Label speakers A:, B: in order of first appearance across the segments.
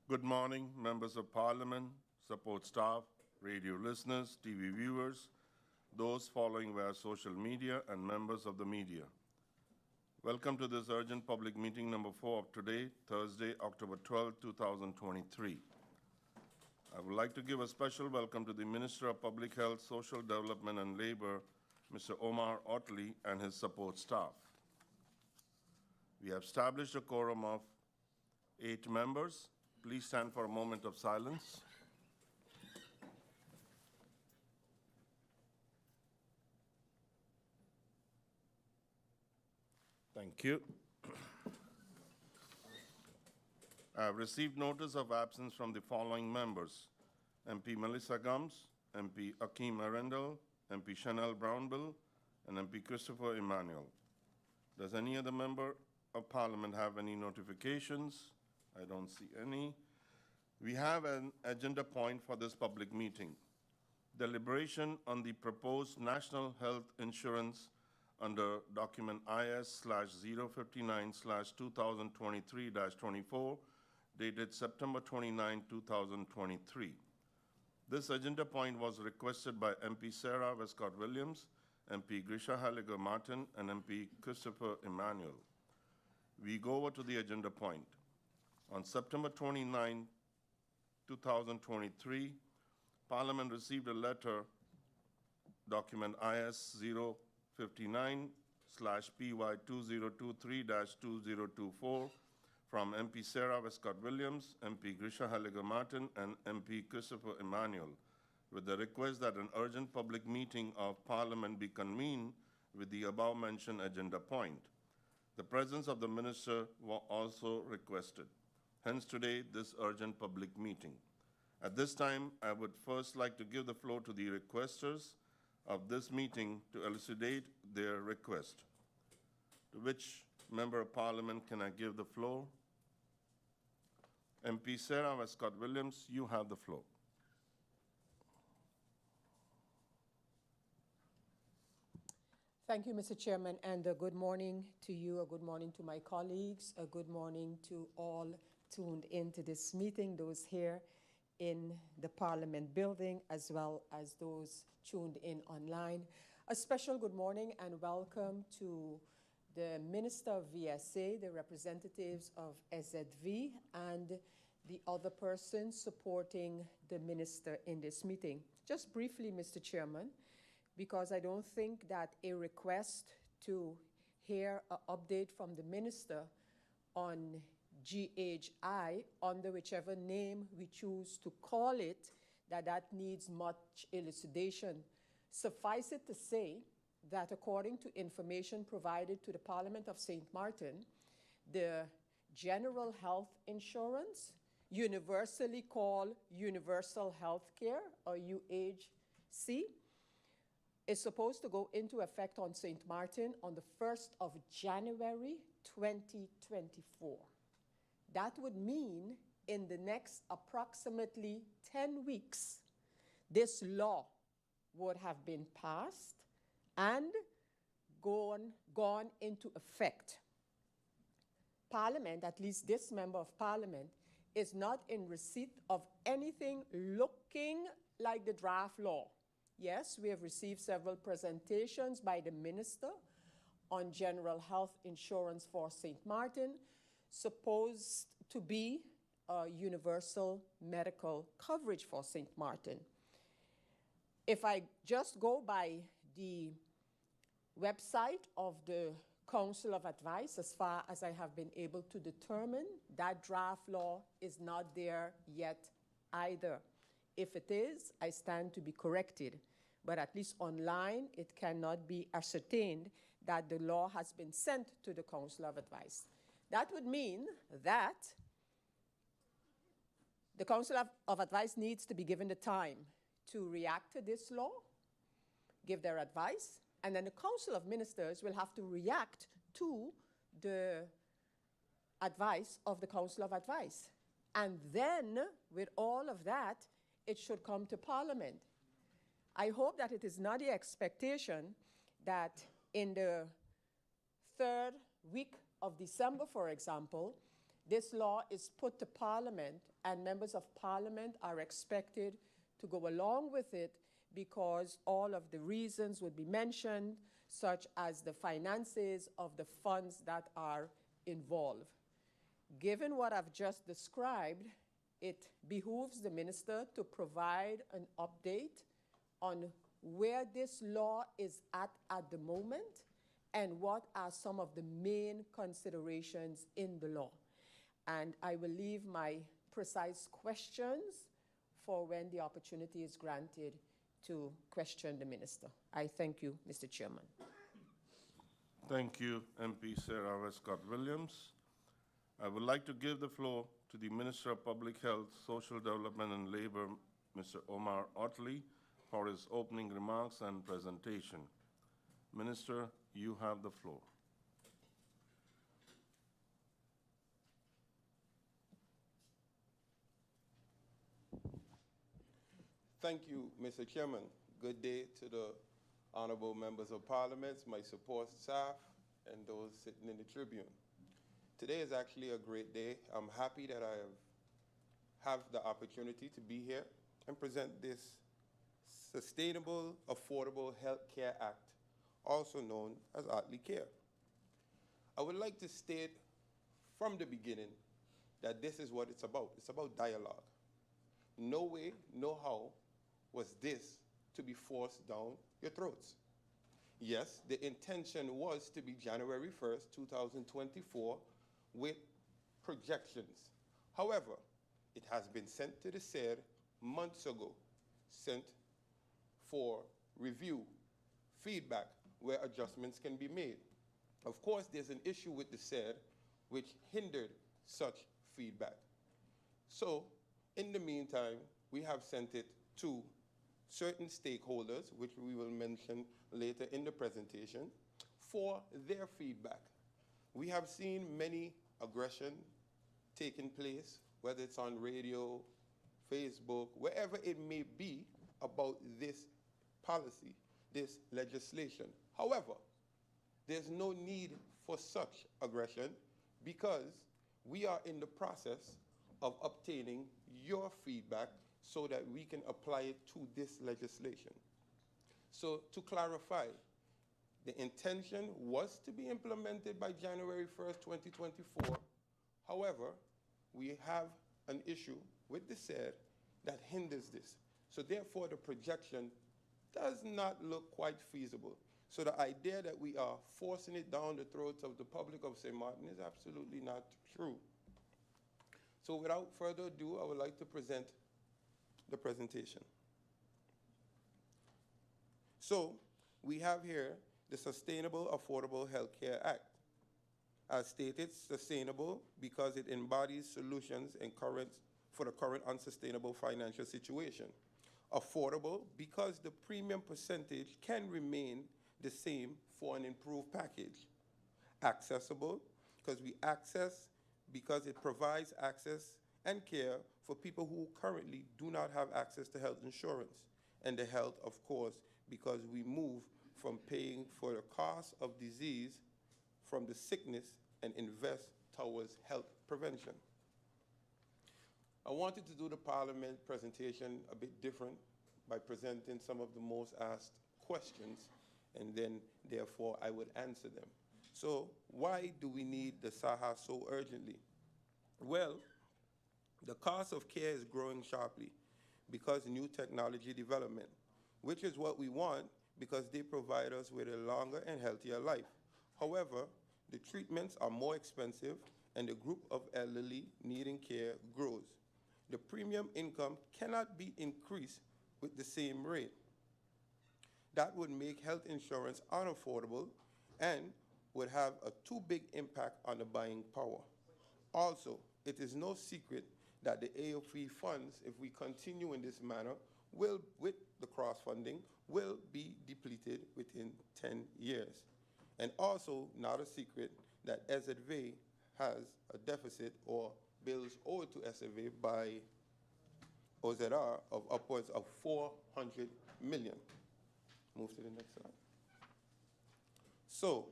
A: Good morning, members of Parliament, support staff, radio listeners, TV viewers, those following via social media, and members of the media. Welcome to this urgent public meeting number 4 of today, Thursday, October 12, 2023. I would like to give a special welcome to the Minister of Public Health, Social Development and Labor, Mr. Omar Otley, and his support staff. We have established a quorum of 8 members. Please stand for a moment of silence. Thank you. I have received notice of absence from the following members: MP Melissa Gums, MP Akeem Arendal, MP Chanel Brownbill, and MP Christopher Emmanuel. Does any other member of Parliament have any notifications? I don't see any. We have an agenda point for this public meeting: deliberation on the proposed National Health Insurance under document IS/059/2023-24, dated September 29, 2023. This agenda point was requested by MP S.A, Wescot-Williams, MP Heyliger-Marten, and MP Christopher Emmanuel. We go over to the agenda point. On September 29, 2023, Parliament received a letter, document IS/059/PY2023-2024, from MP S.A, Wescot-Williams, MP Heyliger-Marten, and MP Christopher Emmanuel, with the request that an urgent public meeting of Parliament be convened with the above-mentioned agenda point. The presence of the Minister was also requested. Hence today, this urgent public meeting. At this time, I would first like to give the floor to the requesters of this meeting to elucidate their request. To which member of Parliament can I give the floor? MP S.A, Wescot-Williams, you have the floor.
B: Thank you, Mr. Chairman, and good morning to you, a good morning to my colleagues, a good morning to all tuned into this meeting, those here in the Parliament building, as well as those tuned in online. A special good morning and welcome to the Minister of VSA, the representatives of SZV, and the other persons supporting the Minister in this meeting. Just briefly, Mr. Chairman, because I don't think that a request to hear an update from the Minister on GHI, under whichever name we choose to call it, that needs much elucidation. Suffice it to say that according to information provided to the Parliament of St. Martin, the General Health Insurance, universally called Universal Health Care, or UHC, is supposed to go into effect on St. Martin on the 1st of January 2024. That would mean in the next approximately 10 weeks, this law would have been passed and gone into effect. Parliament, at least this member of Parliament, is not in receipt of anything looking like the draft law. Yes, we have received several presentations by the Minister on general health insurance for St. Martin, supposed to be universal medical coverage for St. Martin. If I just go by the website of the Council of Advice, as far as I have been able to determine, that draft law is not there yet either. If it is, I stand to be corrected. But at least online, it cannot be ascertained that the law has been sent to the Council of Advice. That would mean that the Council of Advice needs to be given the time to react to this law, give their advice, and then the Council of Ministers will have to react to the advice of the Council of Advice. And then, with all of that, it should come to Parliament. I hope that it is not the expectation that in the 3rd week of December, for example, This law is put to Parliament, and members of Parliament are expected to go along with it because all of the reasons would be mentioned, such as the finances of the funds that are involved. Given what I've just described, it behooves the minister to provide an update on where this law is at the moment and what are some of the main considerations in the law. And I will leave my precise questions for when the opportunity is granted to question the minister. I thank you, Mr. Chairman.
A: Thank you, MP Sarah Wescot-Williams. I would like to give the floor to the Minister of Public Health, Social Development and Labor, Mr. Omar Otley, for his opening remarks and presentation. Minister, you have the floor.
C: Thank you, Mr. Chairman. Good day to the honorable members of Parliament, my support staff, and those sitting in the tribune. Today is actually a great day. I'm happy that I have the opportunity to be here and present this Sustainable Affordable Health Care Act, also known as Otley Care. I would like to state from the beginning that this is what it's about. It's about dialogue. No way, no how was this to be forced down your throats. Yes, the intention was to be January 1st, 2024, with projections. However, it has been sent to the SAD months ago, sent for review, feedback, where adjustments can be made. Of course, there's an issue with the SAD which hindered such feedback. So, in the meantime, we have sent it to certain stakeholders, which we will mention later in the presentation, for their feedback. We have seen many aggression taking place, whether it's on radio, Facebook, wherever it may be, about this policy, this legislation. However, there's no need for such aggression because we are in the process of obtaining your feedback so that we can apply it to this legislation. So to clarify, the intention was to be implemented by January 1st, 2024. However, we have an issue with the SAD that hinders this. So therefore, the projection does not look quite feasible. So the idea that we are forcing it down the throats of the public of St. Martin is absolutely not true. So without further ado, I would like to present the presentation. So we have here the Sustainable Affordable Health Care Act. As stated, sustainable because it embodies solutions for the current unsustainable financial situation. Affordable because the premium percentage can remain the same for an improved package. Accessible because it provides access and care for people who currently do not have access to health insurance. And the health, of course, because we move from paying for the cost of disease from the sickness and invest towards health prevention. I wanted to do the Parliament presentation a bit different by presenting some of the most asked questions, and then therefore I would answer them. So why do we need the SAHA so urgently? Well, the cost of care is growing sharply because new technology development, which is what we want because they provide us with a longer and healthier life. However, the treatments are more expensive and the group of elderly needing care grows. The premium income cannot be increased with the same rate. That would make health insurance unaffordable and would have a too big impact on the buying power. Also, it is no secret that the AOP funds, if we continue in this manner, will, with the cross-funding, will be depleted within 10 years. And also, not a secret that SZV has a deficit or bills owed to SZV by OZR of upwards of 400 million. Move to the next slide. So,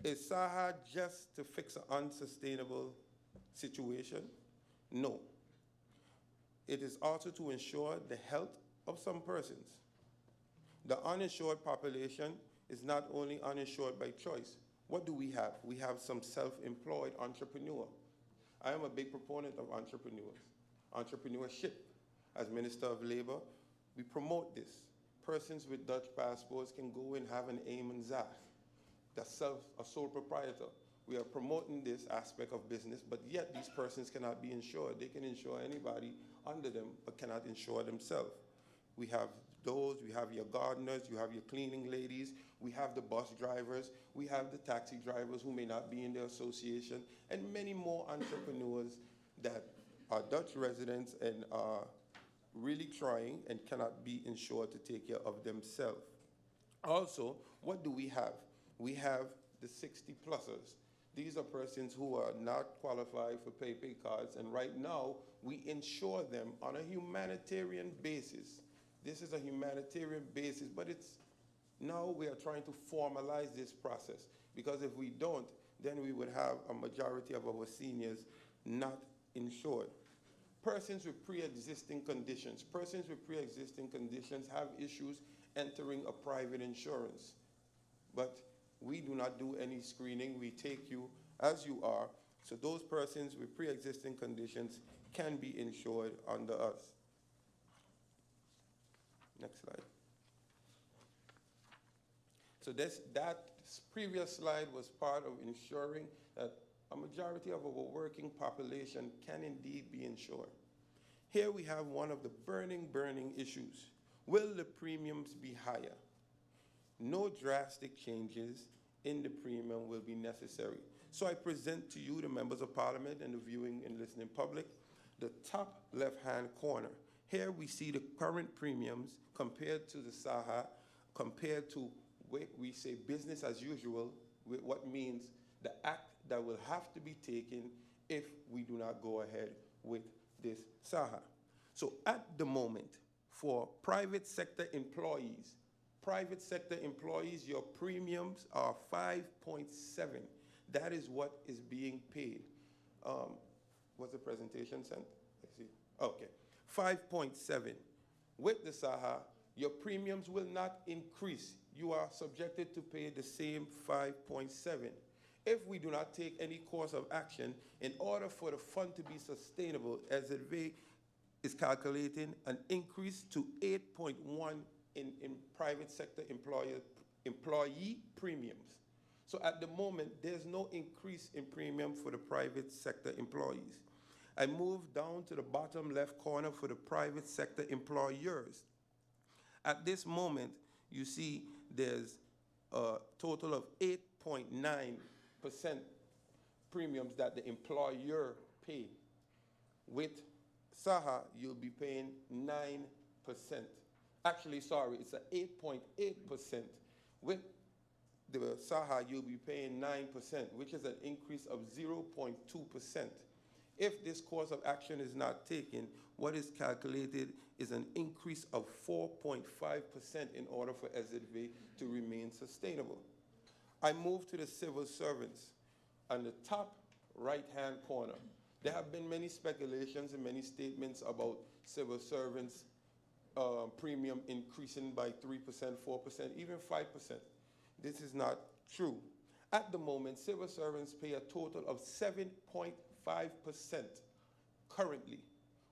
C: is SAHA just to fix an unsustainable situation? No. It is also to ensure the health of some persons. The uninsured population is not only uninsured by choice. What do we have? We have some self-employed entrepreneur. I am a big proponent of entrepreneurship. As Minister of Labor, we promote this. Persons with Dutch passports can go and have an aim and zaf. That's a sole proprietor. We are promoting this aspect of business, but yet these persons cannot be insured. They can insure anybody under them, but cannot insure themselves. We have those, we have your gardeners, you have your cleaning ladies, we have the bus drivers, we have the taxi drivers who may not be in the association, and many more entrepreneurs that are Dutch residents and are really trying and cannot be insured to take care of themselves. Also, what do we have? We have the 60-plussers. These are persons who are not qualified for pay cards, and right now, we insure them on a humanitarian basis. This is a humanitarian basis, but now we are trying to formalize this process, because if we don't, then we would have a majority of our seniors not insured. Persons with pre-existing conditions. Persons with pre-existing conditions have issues entering a private insurance, but we do not do any screening. We take you as you are. So those persons with pre-existing conditions can be insured under us. Next slide. So that previous slide was part of ensuring that a majority of our working population can indeed be insured. Here we have one of the burning issues. Will the premiums be higher? No drastic changes in the premium will be necessary. So I present to you, the members of Parliament and the viewing and listening public, the top left-hand corner. Here we see the current premiums compared to the SAHA, compared to what we say business as usual, with what means the act that will have to be taken if we do not go ahead with this SAHA. So at the moment, for private sector employees, your premiums are 5.7. That is what is being paid. Was the presentation sent? I see. Okay. 5.7. With the SAHA, your premiums will not increase. You are subjected to pay the same 5.7. If we do not take any course of action, in order for the fund to be sustainable, SZV is calculating an increase to 8.1 in private sector employee premiums. So at the moment, there's no increase in premium for the private sector employees. I move down to the bottom left corner for the private sector employers. At this moment, you see there's a total of 8.9% premiums that the employer pay. With SAHA, you'll be paying 9%. Actually, sorry, it's at 8.8%. With the SAHA, you'll be paying 9%, which is an increase of 0.2%. If this course of action is not taken, what is calculated is an increase of 4.5% in order for SZV to remain sustainable. I move to the civil servants. On the top right-hand corner, there have been many speculations and many statements about civil servants' premium increasing by 3%, 4%, even 5%. This is not true. At the moment, civil servants pay a total of 7.5% currently.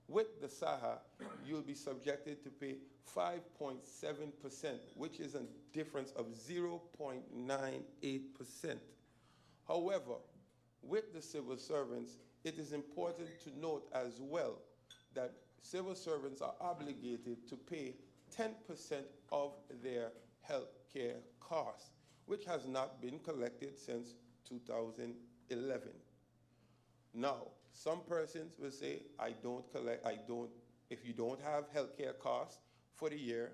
C: With the SAHA, you'll be subjected to pay 5.7%, which is a difference of 0.98%. However, with the civil servants, it is important to note as well that civil servants are obligated to pay 10% of their health care costs, which has not been collected since 2011. Now, some persons will say, if you don't have health care costs for the year,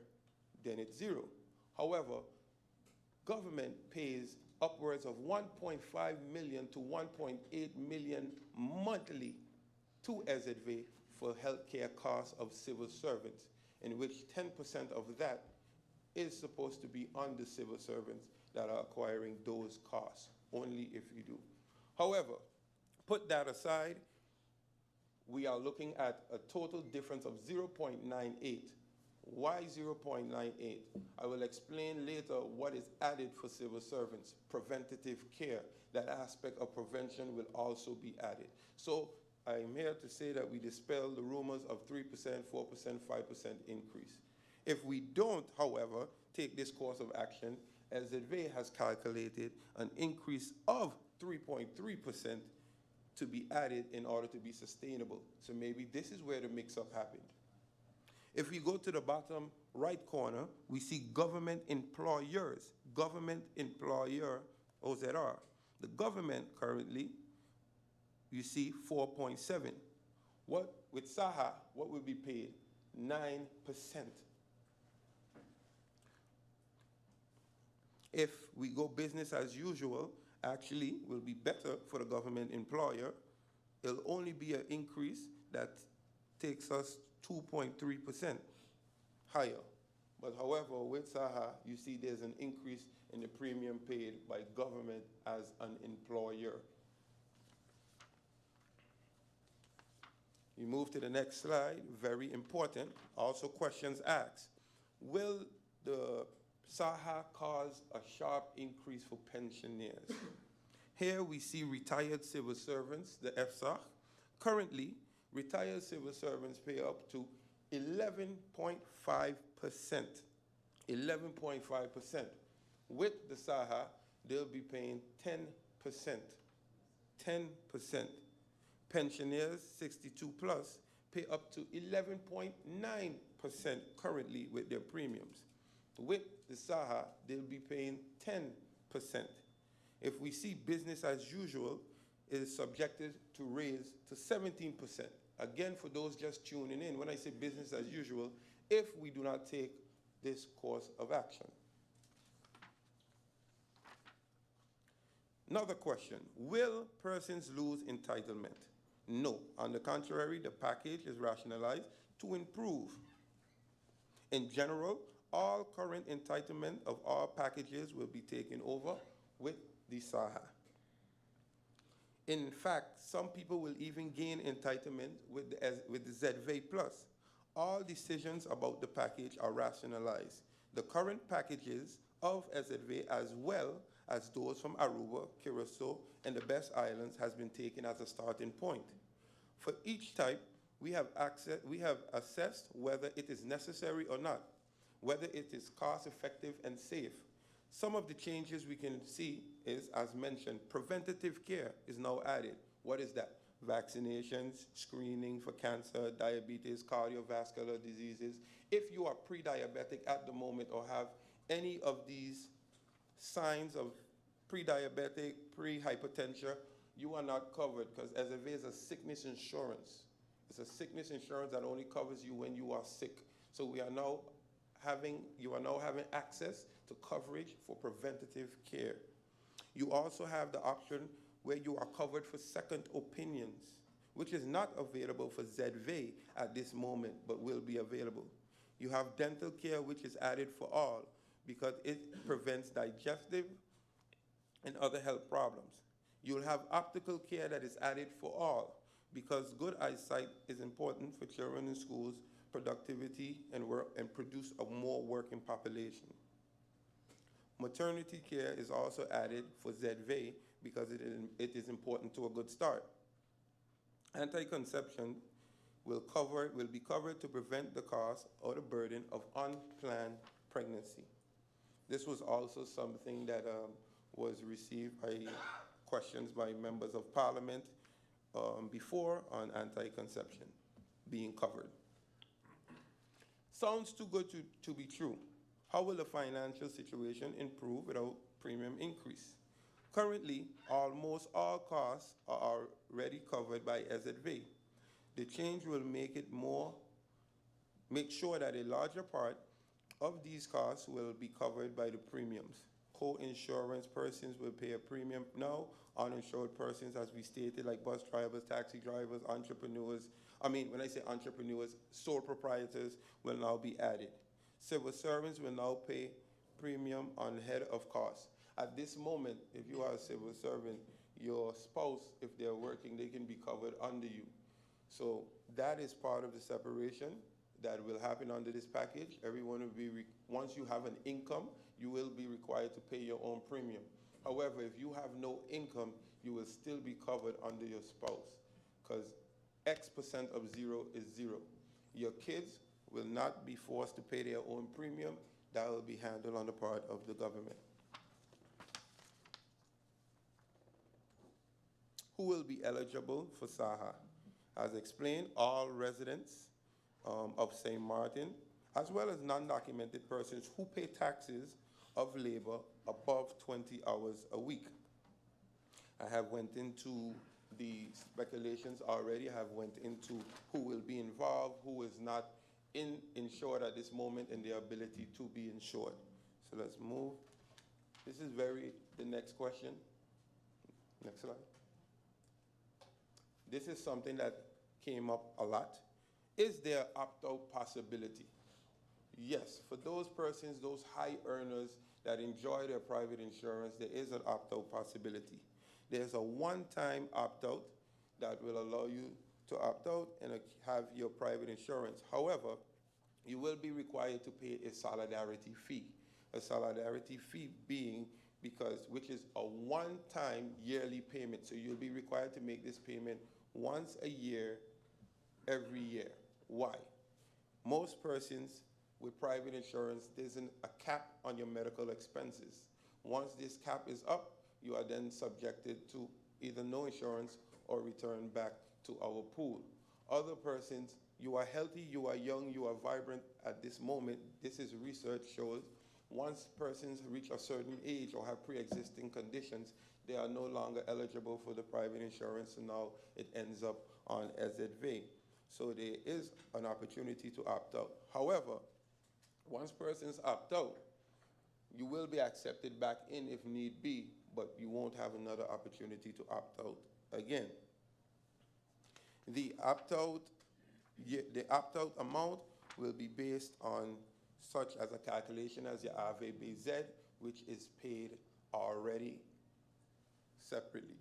C: then it's zero. However, government pays upwards of 1.5 million to 1.8 million monthly to SZV for health care costs of civil servants, in which 10% of that is supposed to be on the civil servants that are acquiring those costs, only if you do. However, Put that aside, we are looking at a total difference of 0.98. Why 0.98? I will explain later what is added for civil servants. Preventative care, that aspect of prevention will also be added. So I'm here to say that we dispel the rumors of 3%, 4%, 5% increase. If we don't, however, take this course of action, SZV has calculated an increase of 3.3% to be added in order to be sustainable. So maybe this is where the mix-up happened. If we go to the bottom right corner, we see government employers, government employer, OZR. The government currently, you see 4.7. What, with SAHA, what will be paid? 9%. If we go business as usual, actually will be better for the government employer. It'll only be an increase that takes us 2.3% higher. But however, with SAHA, you see there's an increase in the premium paid by government as an employer. You move to the next slide, very important. Also questions asked. Will the SAHA cause a sharp increase for pensioners? Here we see retired civil servants, the PSA. Currently, retired civil servants pay up to 11.5%. 11.5%. With the SAHA, they'll be paying 10%. 10%. Pensioners, 62 plus, pay up to 11.9% currently with their premiums. With the SAHA, they'll be paying 10%. If we see business as usual, it is subjected to raise to 17%. Again, for those just tuning in, when I say business as usual, if we do not take this course of action. Another question, will persons lose entitlement? No. On the contrary, the package is rationalized to improve. In general, all current entitlement of all packages will be taken over with the SAHA. In fact, some people will even gain entitlement with the ZV Plus. All decisions about the package are rationalized. The current packages of SZV as well as those from Aruba, Curacao, and the Best Islands has been taken as a starting point. For each type, we have assessed whether it is necessary or not, whether it is cost-effective and safe. Some of the changes we can see is, as mentioned, preventative care is now added. What is that? Vaccinations, screening for cancer, diabetes, cardiovascular diseases. If you are pre-diabetic at the moment or have any of these signs of pre-diabetic, pre-hypertension, you are not covered because SZV is a sickness insurance. It's a sickness insurance that only covers you when you are sick. So you are now having access to coverage for preventative care. You also have the option where you are covered for second opinions, which is not available for ZV at this moment, but will be available. You have dental care, which is added for all because it prevents digestive and other health problems. You'll have optical care that is added for all because good eyesight is important for children in schools, productivity, and work, and produce a more working population. Maternity care is also added for ZV because it is important to a good start. Anti-conception will be covered to prevent the cost or the burden of unplanned pregnancy. This was also something that was received by questions by members of parliament before on anti-conception being covered. Sounds too good to be true. How will the financial situation improve without premium increase? Currently, almost all costs are already covered by SZV. The change will make sure that a larger part of these costs will be covered by the premiums. Co-insurance persons will pay a premium now. Uninsured persons, as we stated, like bus drivers, taxi drivers, entrepreneurs. When I say entrepreneurs, sole proprietors will now be added. Civil servants will now pay premium on head of cost. At this moment, if you are a civil servant, your spouse, if they're working, they can be covered under you. So that is part of the separation that will happen under this package. Everyone will be, once you have an income, you will be required to pay your own premium. However, if you have no income, you will still be covered under your spouse, because X% of zero is zero. Your kids will not be forced to pay their own premium. That will be handled on the part of the government. Who will be eligible for SAHA? As explained, all residents of St. Martin, as well as non-documented persons who pay taxes of labor above 20 hours a week. I have went into the speculations already. I have went into who will be involved, who is not insured at this moment, and their ability to be insured. So let's move. This is the next question. Next slide. This is something that came up a lot. Is there opt-out possibility? Yes, for those persons, those high earners that enjoy their private insurance, there is an opt-out possibility. There's a one-time opt-out that will allow you to opt out and have your private insurance. However, you will be required to pay a solidarity fee. A solidarity fee being which is a one-time yearly payment. So you'll be required to make this payment once a year, every year. Why? Most persons with private insurance, there's a cap on your medical expenses. Once this cap is up, you are then subjected to either no insurance or return back to our pool. Other persons, you are healthy, you are young, you are vibrant at this moment. This is research shows. Once persons reach a certain age or have pre-existing conditions, they are no longer eligible for the private insurance, and now it ends up on SZV. So there is an opportunity to opt out. However, once persons opt out, you will be accepted back in if need be, but you won't have another opportunity to opt out again. The opt-out amount will be based on such as a calculation as your RVBZ, which is paid already separately.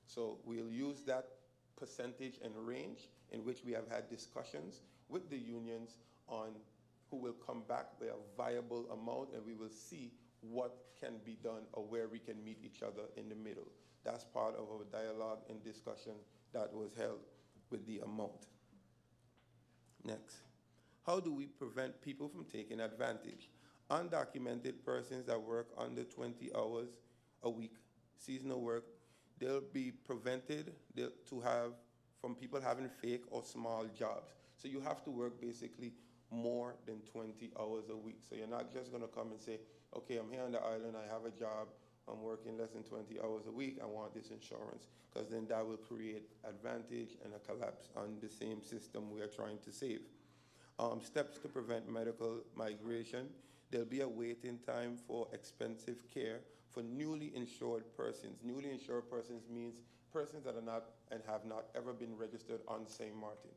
C: So we'll use that percentage and range in which we have had discussions with the unions on who will come back with a viable amount, and we will see what can be done or where we can meet each other in the middle. That's part of our dialogue and discussion that was held with the amount. Next. How do we prevent people from taking advantage? Undocumented persons that work under 20 hours a week, seasonal work, they'll be prevented from people having fake or small jobs. So you have to work basically more than 20 hours a week. So you're not just gonna come and say, okay, I'm here on the island, I have a job, I'm working less than 20 hours a week, I want this insurance, because then that will create advantage and a collapse on the same system we are trying to save. Steps to prevent medical migration. There'll be a waiting time for expensive care for newly insured persons. Newly insured persons means persons that are not and have not ever been registered on St. Martin.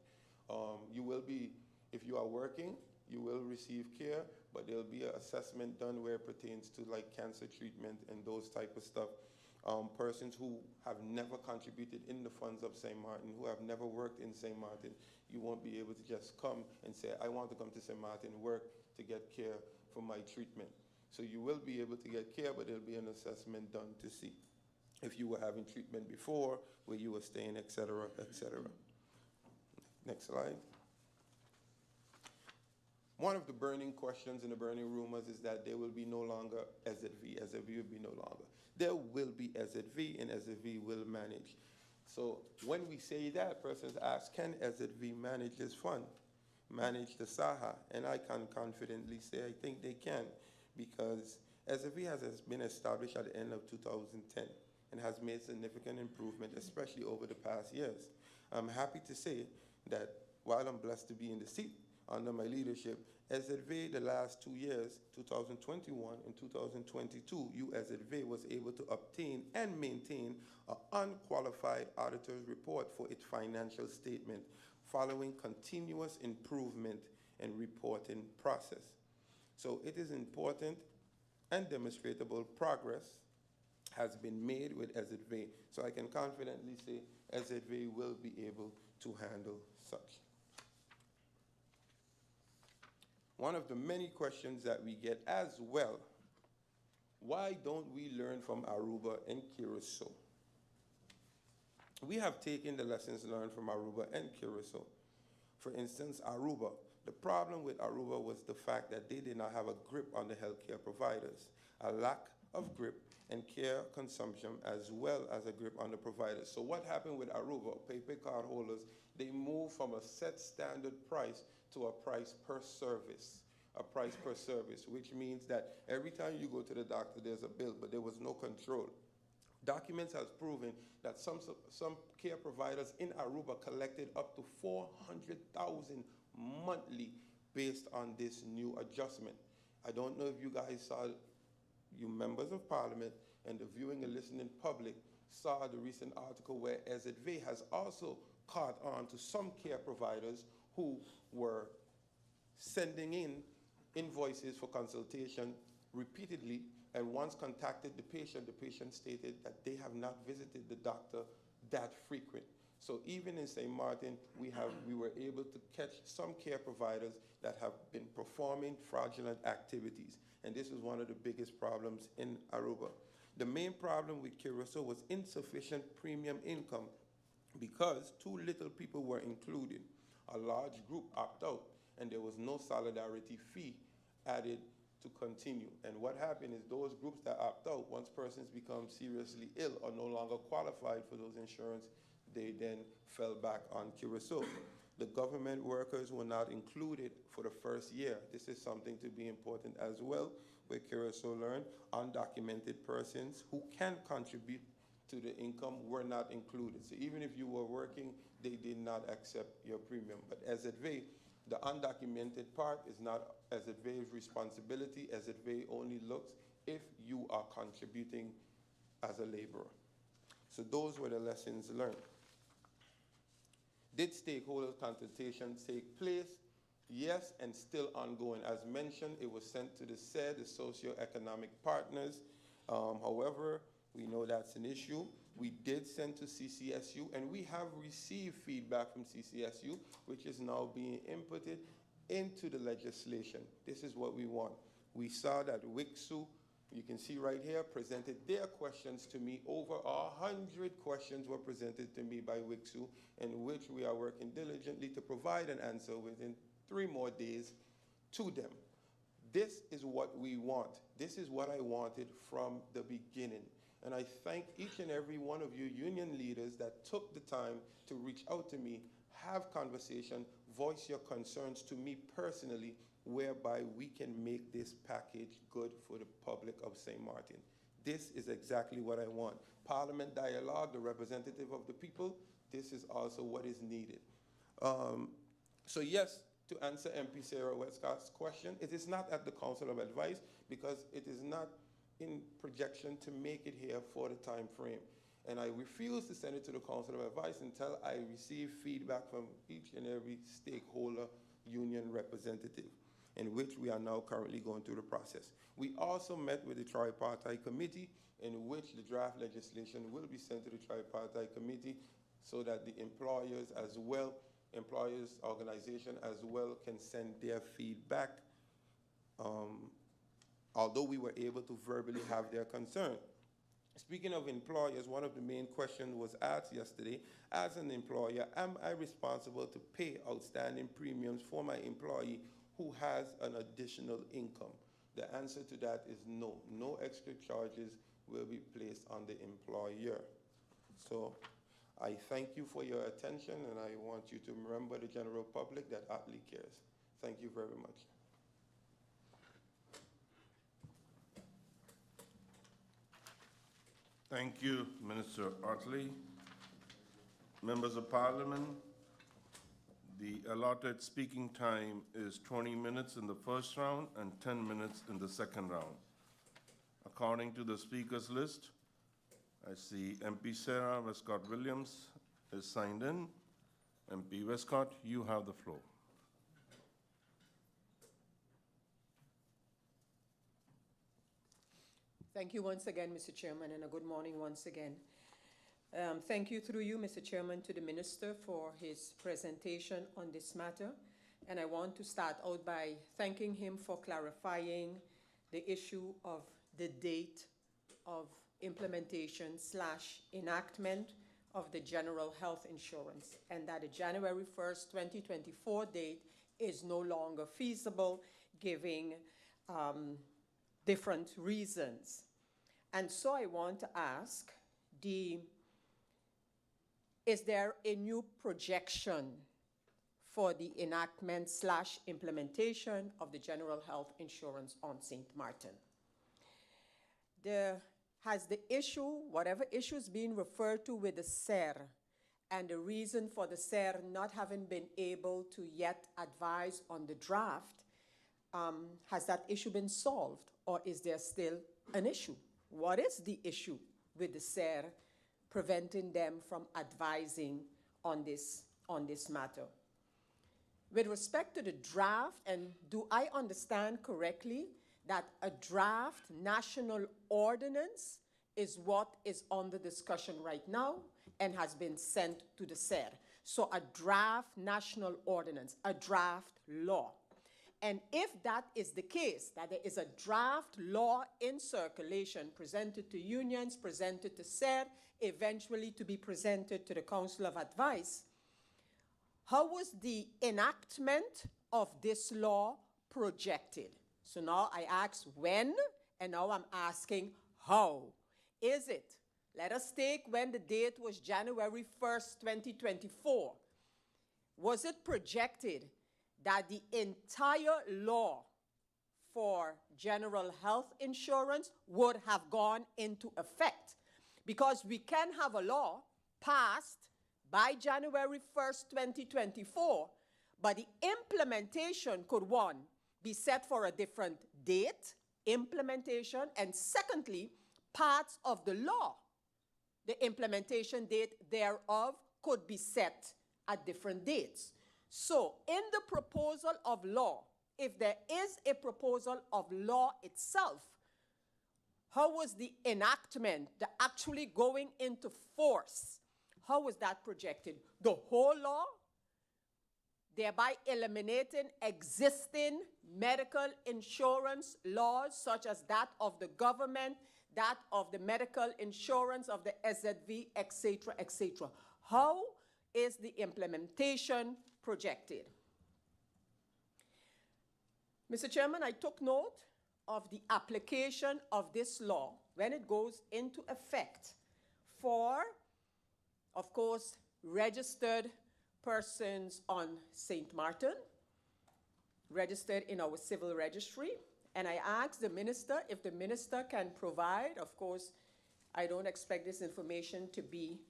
C: You will be, if you are working, you will receive care, but there'll be an assessment done where it pertains to like cancer treatment and those type of stuff. Persons who have never contributed in the funds of St. Martin, who have never worked in St. Martin, you won't be able to just come and say, I want to come to St. Martin, work to get care for my treatment. So you will be able to get care, but there'll be an assessment done to see if you were having treatment before, where you were staying, et cetera, et cetera. Next slide. One of the burning questions and the burning rumors is that there will be no longer SZV. SZV will be no longer. There will be SZV, and SZV will manage. So when we say that, persons ask, can SZV manage this fund, manage the SAHA? And I can confidently say I think they can, because SZV has been established at the end of 2010 and has made significant improvement, especially over the past years. I'm happy to say that while I'm blessed to be in the seat under my leadership, SZV the last 2 years, 2021 and 2022, USZV was able to obtain and maintain an unqualified auditor's report for its financial statement following continuous improvement and reporting process. So it is important and demonstrable progress has been made with S.A. So I can confidently say S.A. will be able to handle such. One of the many questions that we get as well, why don't we learn from Aruba and Curacao? We have taken the lessons learned from Aruba and Curacao. For instance, Aruba, the problem with Aruba was the fact that they did not have a grip on the healthcare providers, a lack of grip and care consumption, as well as a grip on the providers. So what happened with Aruba, paper card holders, they moved from a set standard price to a price per service. A price per service, which means that every time you go to the doctor, there's a bill, but there was no control. Documents has proven that some care providers in Aruba collected up to $400,000 monthly based on this new adjustment. I don't know if you guys saw, you members of parliament and the viewing and listening public saw the recent article where S.A. has also caught on to some care providers who were sending in invoices for consultation repeatedly, and once contacted the patient stated that they have not visited the doctor that frequent. So even in St. Martin, we were able to catch some care providers that have been performing fraudulent activities, and this is one of the biggest problems in Aruba. The main problem with Curacao was insufficient premium income because too little people were included. A large group opted out, and there was no solidarity fee added to continue. And what happened is those groups that opt out, once persons become seriously ill or no longer qualified for those insurance, they then fell back on Curacao. The government workers were not included for the first year. This is something to be important as well, where Curacao learned undocumented persons who can contribute to the income were not included. So even if you were working, they did not accept your premium. But S.A., the undocumented part is not S.A.'s responsibility. S.A. only looks if you are contributing as a laborer. So those were the lessons learned. Did stakeholder consultations take place? Yes, and still ongoing. As mentioned, it was sent to the SAID, the socioeconomic partners. However, we know that's an issue. We did send to CCSU, and we have received feedback from CCSU, which is now being inputted into the legislation. This is what we want. We saw that WICSU, you can see right here, presented their questions to me. Over 100 questions were presented to me by WICSU, in which we are working diligently to provide an answer within 3 more days to them. This is what we want. This is what I wanted from the beginning. And I thank each and every one of you union leaders that took the time to reach out to me, have conversation, voice your concerns to me personally, whereby we can make this package good for the public of St. Martin. This is exactly what I want. Parliament dialogue, the representative of the people, this is also what is needed. So yes, to answer MP Sarah Westcott's question, it is not at the Council of Advice because it is not in projection to make it here for the time frame. And I refuse to send it to the Council of Advice until I receive feedback from each and every stakeholder union representative, in which we are now currently going through the process. We also met with the tripartite committee, in which the draft legislation will be sent to the tripartite committee so that the employers as well, employers organization as well, can send their feedback. Although we were able to verbally have their concern. Speaking of employers, one of the main questions was asked yesterday, as an employer, am I responsible to pay outstanding premiums for my employee who has an additional income? The answer to that is no. No extra charges will be placed on the employer. So I thank you for your attention, and I want you to remember the general public that Otley cares. Thank you very much.
A: Thank you, Minister Otley. Members of Parliament, the allotted speaking time is 20 minutes in the first round and 10 minutes in the second round. According to the speakers list, I see MP Sarah Wescot-Williams is signed in. MP Wescott, you have the floor.
B: Thank you once again, Mr. Chairman, and a good morning once again. Thank you through you, Mr. Chairman, to the Minister for his presentation on this matter. And I want to start out by thanking him for clarifying the issue of the date of implementation/enactment of the general health insurance, and that the January 1st, 2024 date is no longer feasible, giving different reasons. And so I want to ask, is there a new projection for the enactment/implementation of the general health insurance on St. Martin? Has the issue, whatever issue is being referred to with the SER, and the reason for the SER not having been able to yet advise on the draft, has that issue been solved, or is there still an issue? What is the issue with the SER preventing them from advising on this matter? With respect to the draft, and do I understand correctly that a draft national ordinance is what is under discussion right now and has been sent to the SER? So a draft national ordinance, a draft law. And if that is the case, that there is a draft law in circulation presented to unions, presented to SER, eventually to be presented to the Council of Advice, how was the enactment of this law projected? So now I asked when, and now I'm asking how. Is it? Let us take when the date was January 1st, 2024. Was it projected that the entire law for general health insurance would have gone into effect? Because we can have a law passed by January 1st, 2024, but the implementation could, one, be set for a different date, implementation, and secondly, parts of the law, the implementation date thereof could be set at different dates. So in the proposal of law, if there is a proposal of law itself, how was the enactment, the actually going into force, how was that projected? The whole law, thereby eliminating existing medical insurance laws such as that of the government, that of the medical insurance of the SZV, etc., etc. How is the implementation projected? Mr. Chairman, I took note of the application of this law when it goes into effect for, of course, registered persons on St. Martin, registered in our civil registry. And I asked the minister if the minister can provide, of course, I don't expect this information to be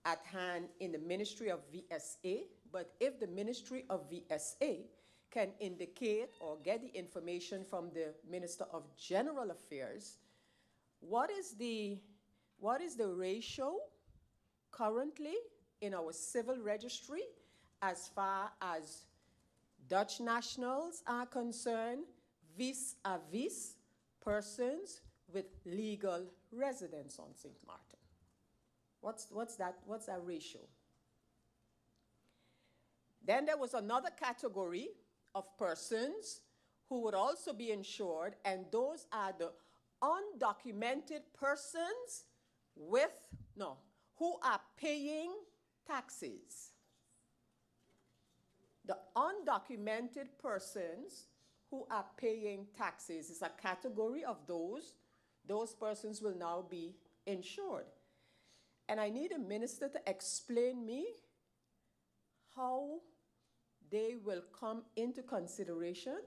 B: at hand in the Ministry of VSA, but if the Ministry of VSA can indicate or get the information from the Minister of General Affairs, what is the ratio currently in our civil registry as far as Dutch nationals are concerned vis-a-vis persons with legal residence on St. Martin? What's that ratio? Then there was another category of persons who would also be insured, and those are the undocumented persons who are paying taxes. The undocumented persons who are paying taxes is a category of those persons will now be insured. And I need a minister to explain me how they will come into consideration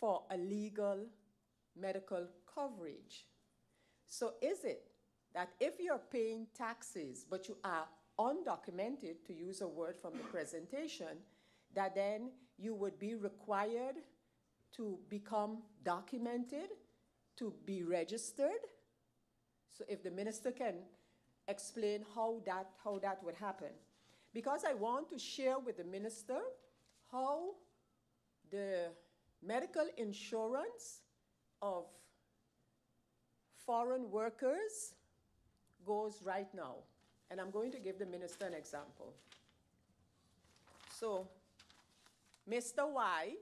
B: for a legal medical coverage. So is it that if you're paying taxes, but you are undocumented, to use a word from the presentation, that then you would be required to become documented, to be registered? So if the minister can explain how that would happen. Because I want to share with the minister how the medical insurance of foreign workers goes right now. And I'm going to give the minister an example. So, Mr. Y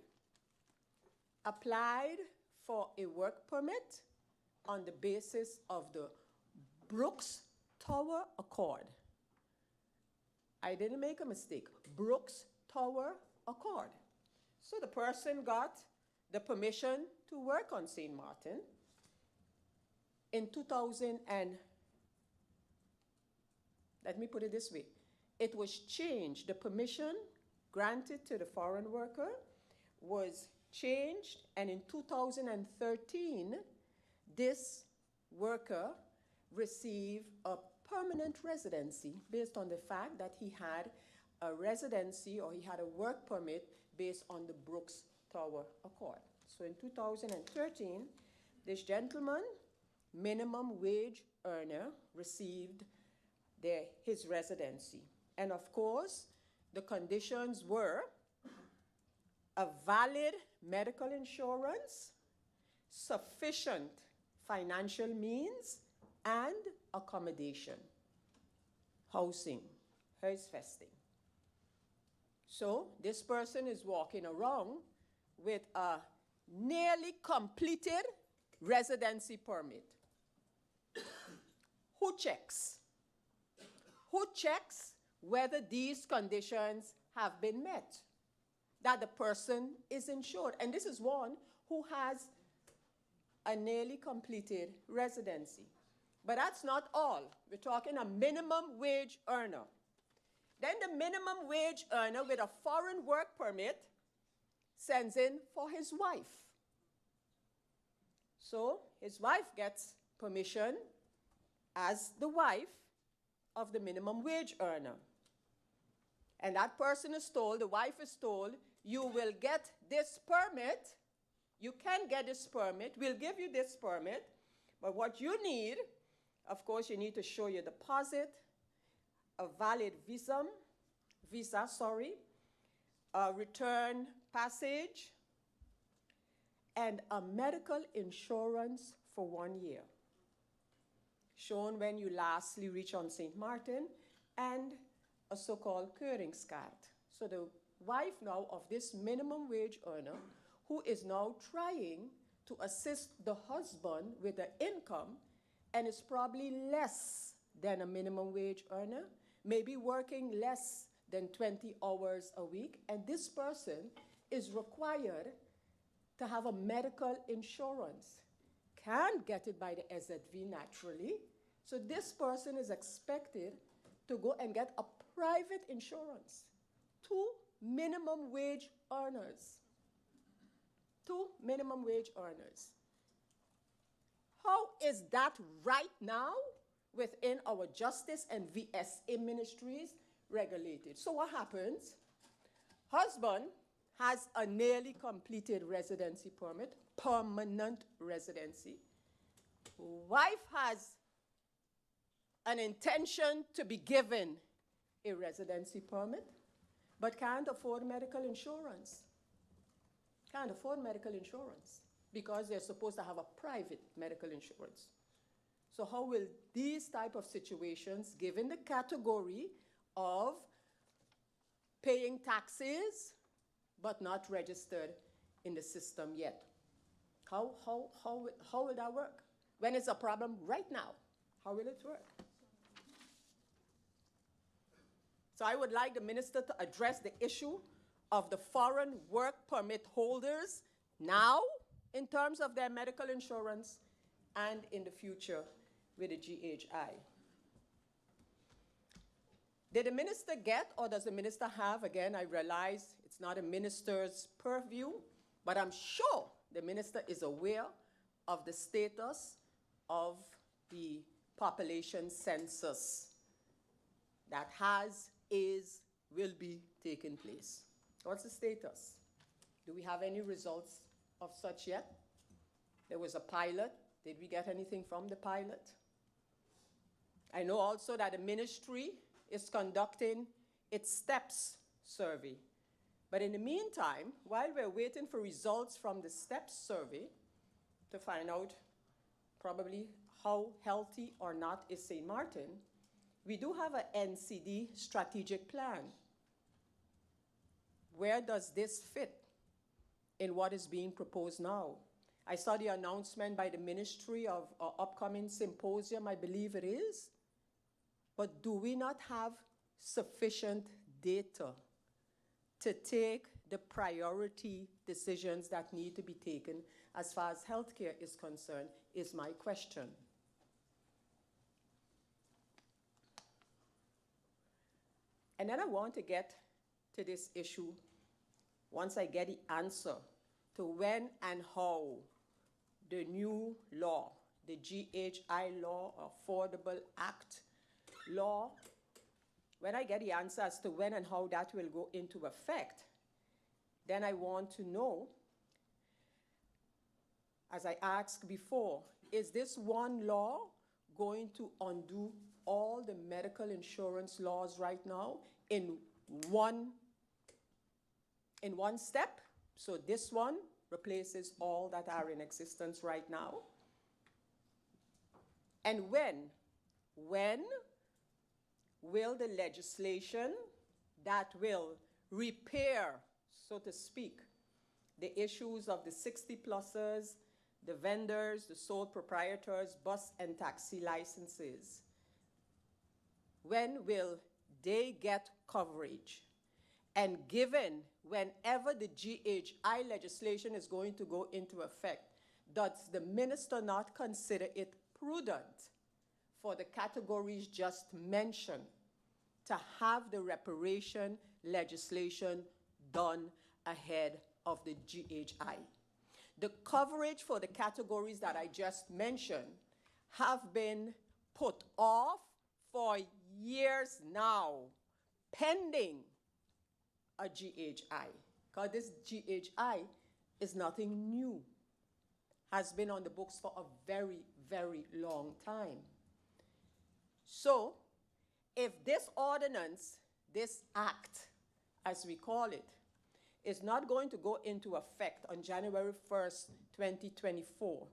B: applied for a work permit on the basis of the Brooks Tower Accord. I didn't make a mistake. Brooks Tower Accord. So the person got the permission to work on St. Martin in 2000 and, let me put it this way, it was changed. The permission granted to the foreign worker was changed, and in 2013, this worker received a permanent residency based on the fact that he had a residency or he had a work permit based on the Brooks Tower Accord. So in 2013, this gentleman, minimum wage earner, received his residency. And of course, the conditions were a valid medical insurance, sufficient financial means, and accommodation, housing, huisvesting. So this person is walking around with a nearly completed residency permit. Who checks? Who checks whether these conditions have been met? That the person is insured. And this is one who has a nearly completed residency. But that's not all. We're talking a minimum wage earner. Then the minimum wage earner with a foreign work permit sends in for his wife. So his wife gets permission as the wife of the minimum wage earner. And that person is told, the wife is told, you will get this permit, you can get this permit, we'll give you this permit, but what you need, of course, you need to show your deposit, a valid visa, a return passage, and a medical insurance for 1 year, shown when you lastly reach on St. Martin, and a so-called Keuringskaart. So the wife now of this minimum wage earner, who is now trying to assist the husband with the income, and is probably less than a minimum wage earner, maybe working less than 20 hours a week, and this person is required to have a medical insurance. Can't get it by the SZV naturally, so this person is expected to go and get a private insurance. 2 minimum wage earners. 2 minimum wage earners. How is that right now within our justice and VSA ministries regulated? So what happens? Husband has a nearly completed residency permit, permanent residency. Wife has an intention to be given a residency permit, but can't afford medical insurance. Can't afford medical insurance because they're supposed to have a private medical insurance. So how will these type of situations, given the category of paying taxes but not registered in the system yet, how will that work? When it's a problem right now, how will it work? So I would like the minister to address the issue of the foreign work permit holders now in terms of their medical insurance and in the future with the GHI. Did the minister get, or does the minister have, again, I realize it's not a minister's purview, but I'm sure the minister is aware of the status of the population census that has, is, will be taking place. What's the status? Do we have any results of such yet? There was a pilot. Did we get anything from the pilot? I know also that the ministry is conducting its STEPS survey. But in the meantime, while we're waiting for results from the STEPS survey to find out probably how healthy or not is St. Martin, we do have a NCD strategic plan. Where does this fit in what is being proposed now? I saw the announcement by the Ministry of upcoming symposium, I believe it is. But do we not have sufficient data to take the priority decisions that need to be taken as far as healthcare is concerned, is my question. And then I want to get to this issue once I get the answer to when and how the new law, the GHI law, Affordable Act law, when I get the answer as to when and how that will go into effect, then I want to know, as I asked before, is this one law going to undo all the medical insurance laws right now in one step? So this one replaces all that are in existence right now. And when will the legislation that will repair, so to speak, the issues of the 60-plussers, the vendors, the sole proprietors, bus and taxi licenses, when will they get coverage? And given whenever the GHI legislation is going to go into effect, does the minister not consider it prudent for the categories just mentioned to have the reparation legislation done ahead of the GHI? The coverage for the categories that I just mentioned have been put off for years now, pending a GHI, because this GHI is nothing new, has been on the books for a very, very long time. So if this ordinance, this act, as we call it, is not going to go into effect on January 1st, 2024,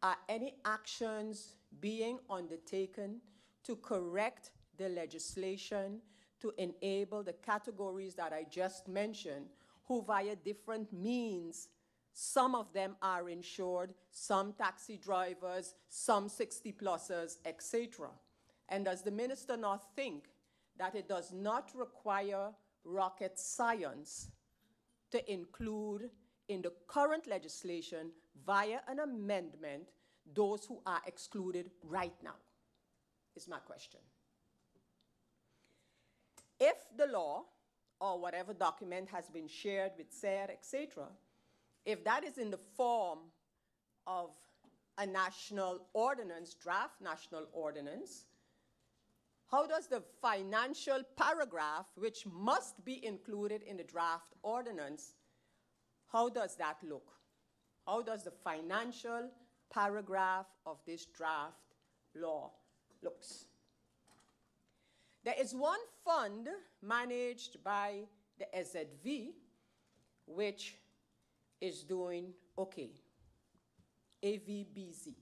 B: are any actions being undertaken to correct the legislation to enable the categories that I just mentioned, who via different means, some of them are insured, some taxi drivers, some 60-plussers, etc. And does the minister not think that it does not require rocket science to include in the current legislation via an amendment those who are excluded right now, is my question. If the law, or whatever document has been shared with SARE, etc., if that is in the form of a national ordinance, draft national ordinance, how does the financial paragraph, which must be included in the draft ordinance, how does that look? How does the financial paragraph of this draft law looks? There is one fund managed by the SZV which is doing okay. AVBZ,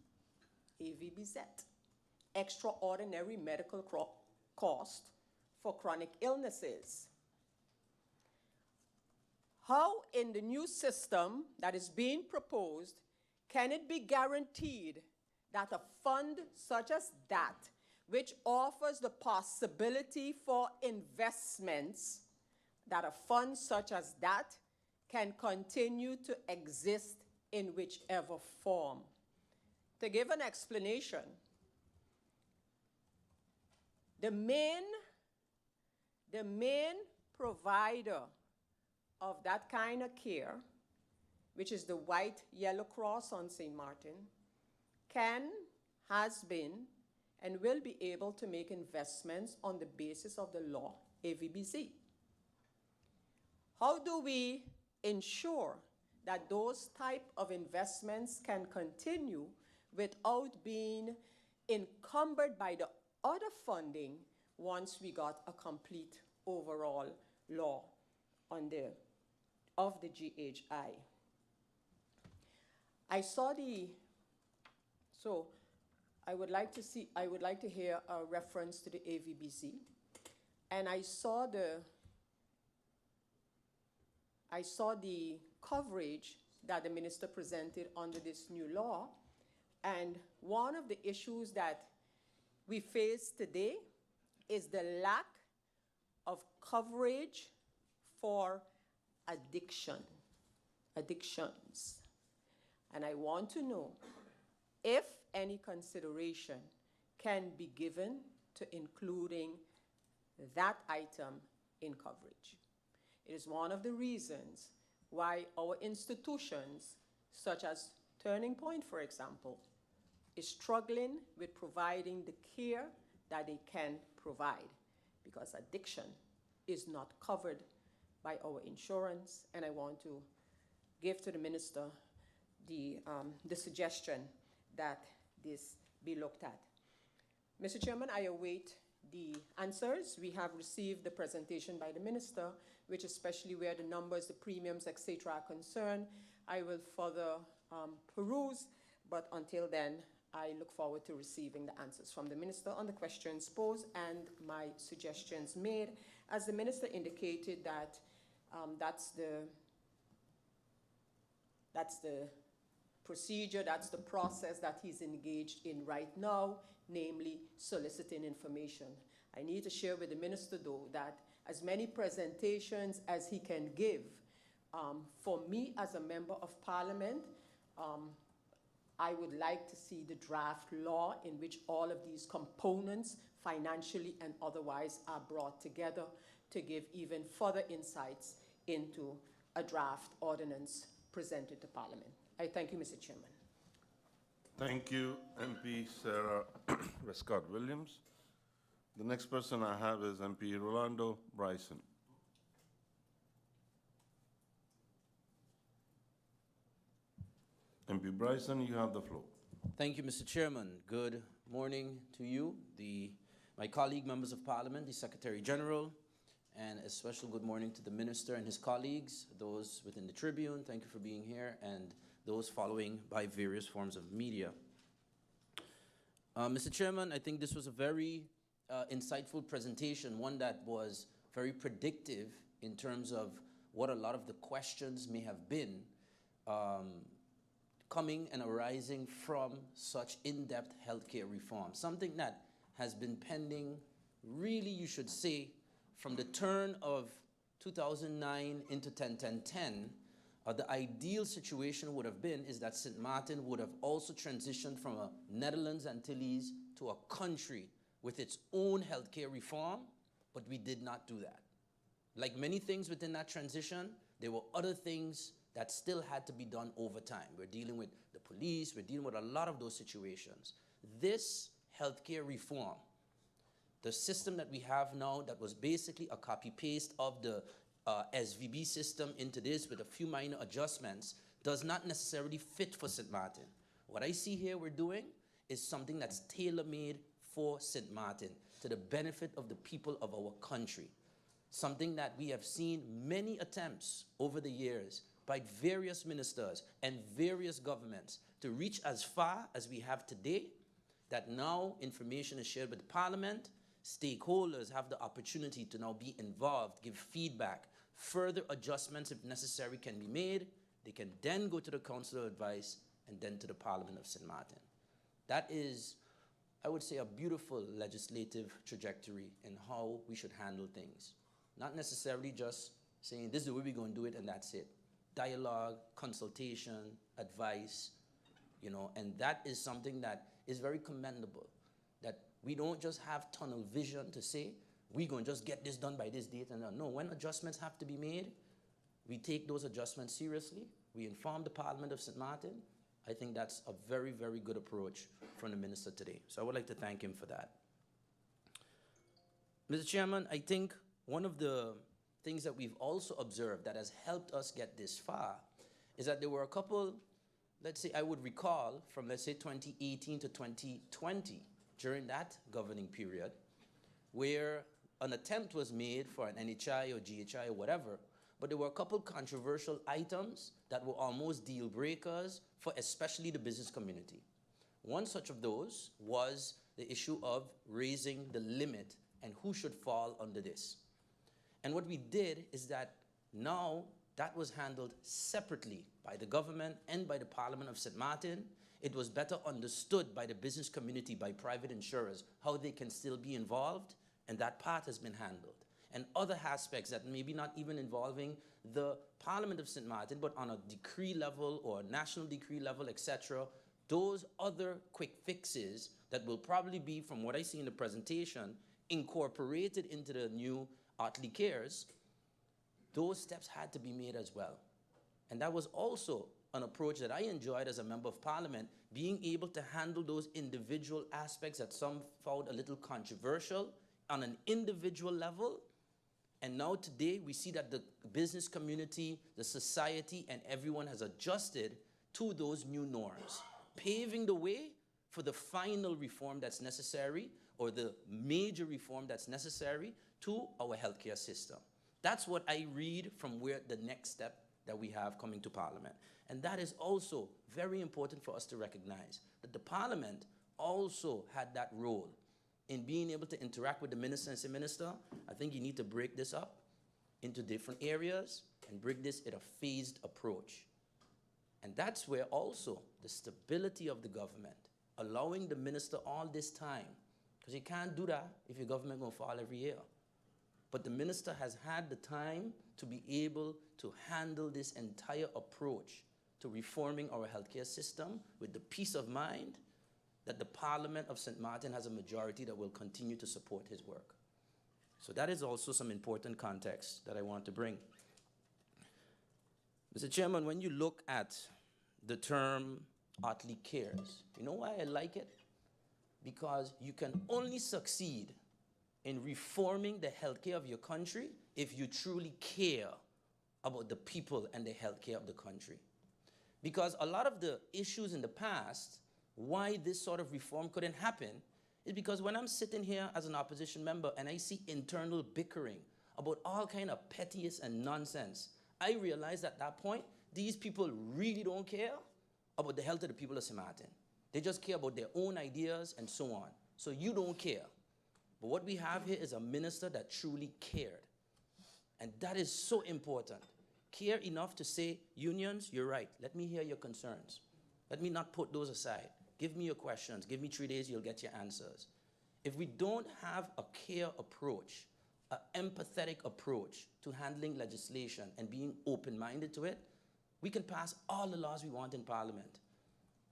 B: Extraordinary Medical Cost for Chronic Illnesses. How in the new system that is being proposed can it be guaranteed that a fund such as that, which offers the possibility for investments, that a fund such as that can continue to exist in whichever form? To give an explanation, the main provider of that kind of care, which is the White Yellow Cross on St. Martin, has been, and will be able to make investments on the basis of the law, AVBZ. How do we ensure that those type of investments can continue without being encumbered by the other funding once we got a complete overall law of the GHI? I saw I would like to hear a reference to the AVBC. And I saw the coverage that the minister presented under this new law. And one of the issues that we face today is the lack of coverage for addictions. And I want to know if any consideration can be given to including that item in coverage. It is one of the reasons why our institutions, such as Turning Point, for example, is struggling with providing the care that they can provide, because addiction is not covered by our insurance. And I want to give to the minister the suggestion that this be looked at. Mr. Chairman, I await the answers. We have received the presentation by the minister, which especially where the numbers, the premiums, etc. are concerned. I will further peruse, but until then, I look forward to receiving the answers from the minister on the questions posed and my suggestions made. As the minister indicated that that's the procedure, that's the process that he's engaged in right now, namely soliciting information. I need to share with the minister, though, that as many presentations as he can give, for me as a member of parliament, I would like to see the draft law in which all of these components, financially and otherwise, are brought together to give even further insights into a draft ordinance presented to Parliament. I thank you, Mr. Chairman.
A: Thank you, MP Sarah Wescot-Williams. The next person I have is MP Rolando Bryson. MP Bryson, you have the floor.
D: Thank you, Mr. Chairman. Good morning to you, my colleague members of Parliament, the Secretary General, and a special good morning to the Minister and his colleagues, those within the Tribune, thank you for being here, and those following by various forms of media. Mr. Chairman, I think this was a very insightful presentation, one that was very predictive in terms of what a lot of the questions may have been coming and arising from such in-depth healthcare reform, something that has been pending, really, you should say, from the turn of 2009 into 10-10-10. The ideal situation would have been is that St. Martin would have also transitioned from a Netherlands Antilles to a country with its own healthcare reform, but we did not do that. Like many things within that transition, there were other things that still had to be done over time. We're dealing with the police, we're dealing with a lot of those situations. This healthcare reform, the system that we have now that was basically a copy-paste of the SVB system into this with a few minor adjustments, does not necessarily fit for St. Martin. What I see here we're doing is something that's tailor-made for St. Martin, to the benefit of the people of our country. Something that we have seen many attempts over the years by various ministers and various governments to reach as far as we have today, that now information is shared with Parliament, stakeholders have the opportunity to now be involved, give feedback, further adjustments if necessary can be made. They can then go to the Council of Advice and then to the Parliament of St. Martin. That is, I would say, a beautiful legislative trajectory in how we should handle things. Not necessarily just saying, this is the way we're going to do it and that's it. Dialogue, consultation, advice, you know, and that is something that is very commendable. That we don't just have tunnel vision to say, we're going to just get this done by this date. And no, when adjustments have to be made, we take those adjustments seriously. We inform the Parliament of St. Martin. I think that's a very, very good approach from the Minister today. So I would like to thank him for that. Mr. Chairman, I think one of the things that we've also observed that has helped us get this far is that there were a couple, let's say I would recall from, let's say, 2018 to 2020, during that governing period, where an attempt was made for an NHI or GHI or whatever, but there were a couple controversial items that were almost deal breakers for especially the business community. One such of those was the issue of raising the limit and who should fall under this. And what we did is that now that was handled separately by the government and by the Parliament of St. Martin. It was better understood by the business community, by private insurers, how they can still be involved, and that part has been handled. And other aspects that maybe not even involving the Parliament of St. Martin, but on a decree level or a national decree level, etc., those other quick fixes that will probably be, from what I see in the presentation, incorporated into the new Otley Cares, those steps had to be made as well. And that was also an approach that I enjoyed as a member of Parliament, being able to handle those individual aspects that some found a little controversial on an individual level. And now today we see that the business community, the society, and everyone has adjusted to those new norms, paving the way for the final reform that's necessary, or the major reform that's necessary to our healthcare system. That's what I read from where the next step that we have coming to Parliament. And that is also very important for us to recognize, that the Parliament also had that role in being able to interact with the minister and say, Minister, I think you need to break this up into different areas and bring this in a phased approach. And that's where also the stability of the government, allowing the minister all this time, because you can't do that if your government will fall every year. But the minister has had the time to be able to handle this entire approach to reforming our healthcare system with the peace of mind that the Parliament of St. Martin has a majority that will continue to support his work. So that is also some important context that I want to bring. Mr. Chairman, when you look at the term Otley Cares, you know why I like it? Because you can only succeed in reforming the healthcare of your country if you truly care about the people and the healthcare of the country. Because a lot of the issues in the past, why this sort of reform couldn't happen, is because when I'm sitting here as an opposition member and I see internal bickering about all kind of pettiness and nonsense, I realize at that point, these people really don't care about the health of the people of St. Martin. They just care about their own ideas and so on. So you don't care. But what we have here is a minister that truly cared. And that is so important. Care enough to say, unions, you're right. Let me hear your concerns. Let me not put those aside. Give me your questions. Give me 3 days, you'll get your answers. If we don't have a care approach, an empathetic approach to handling legislation and being open-minded to it, we can pass all the laws we want in Parliament,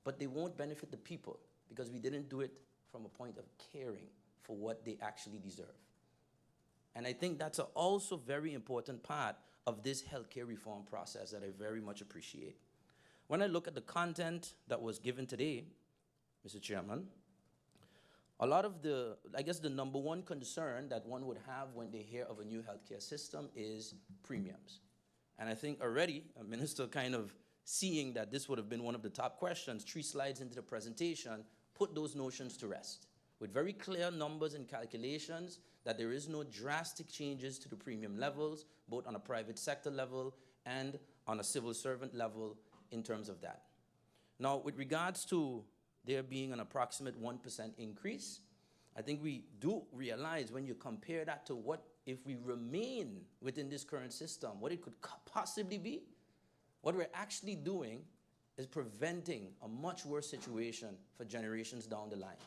D: but they won't benefit the people because we didn't do it from a point of caring for what they actually deserve. And I think that's also very important part of this healthcare reform process that I very much appreciate. When I look at the content that was given today, Mr. Chairman, a lot of I guess the number one concern that one would have when they hear of a new healthcare system is premiums. And I think already a minister kind of seeing that this would have been one of the top questions, 3 slides into the presentation, put those notions to rest with very clear numbers and calculations that there is no drastic changes to the premium levels, both on a private sector level and on a civil servant level in terms of that. Now, with regards to there being an approximate 1% increase, I think we do realize when you compare that to what if we remain within this current system, what it could possibly be, what we're actually doing is preventing a much worse situation for generations down the line.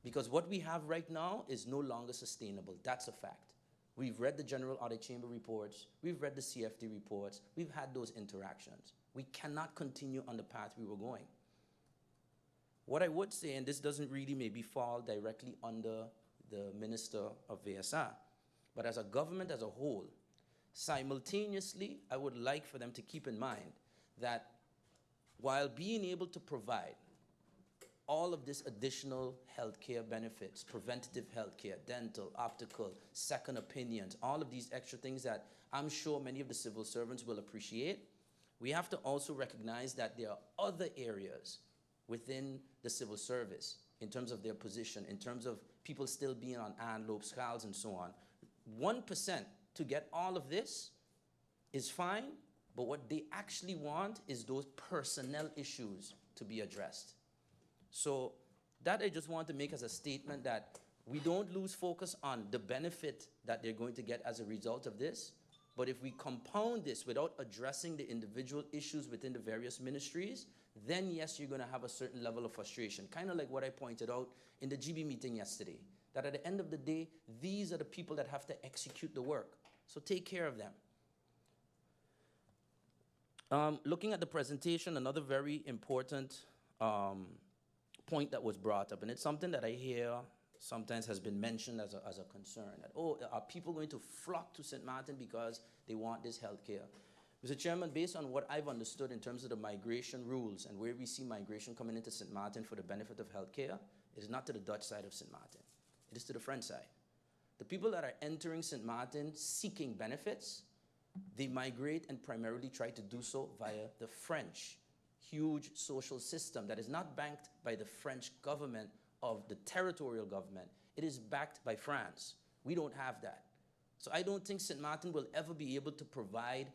D: Because what we have right now is no longer sustainable. That's a fact. We've read the General Audit Chamber reports. We've read the CFD reports. We've had those interactions. We cannot continue on the path we were going. What I would say, and this doesn't really maybe fall directly under the Minister of PY2023-2024, but as a government as a whole, simultaneously, I would like for them to keep in mind that while being able to provide all of this additional healthcare benefits, preventative healthcare, dental, optical, second opinions, all of these extra things that I'm sure many of the civil servants will appreciate, we have to also recognize that there are other areas within the civil service in terms of their position, in terms of people still being on envelope scales and so on. 1% to get all of this is fine, but what they actually want is those personnel issues to be addressed. So that I just want to make as a statement that we don't lose focus on the benefit that they're going to get as a result of this, but if we compound this without addressing the individual issues within the various ministries, then yes, you're going to have a certain level of frustration. Kind of like what I pointed out in the GB meeting yesterday, that at the end of the day, these are the people that have to execute the work. So take care of them. Looking at the presentation, another very important point that was brought up, and it's something that I hear sometimes has been mentioned as a concern, that, oh, are people going to flock to St. Martin because they want this health care? Mr. Chairman, based on what I've understood in terms of the migration rules and where we see migration coming into St. Martin for the benefit of health care, it is not to the Dutch side of St. Martin. It is to the French side. The people that are entering St. Martin seeking benefits, they migrate and primarily try to do so via the French huge social system that is not backed by the French government of the territorial government. It is backed by France. We don't have that. So I don't think St. Martin will ever be able to provide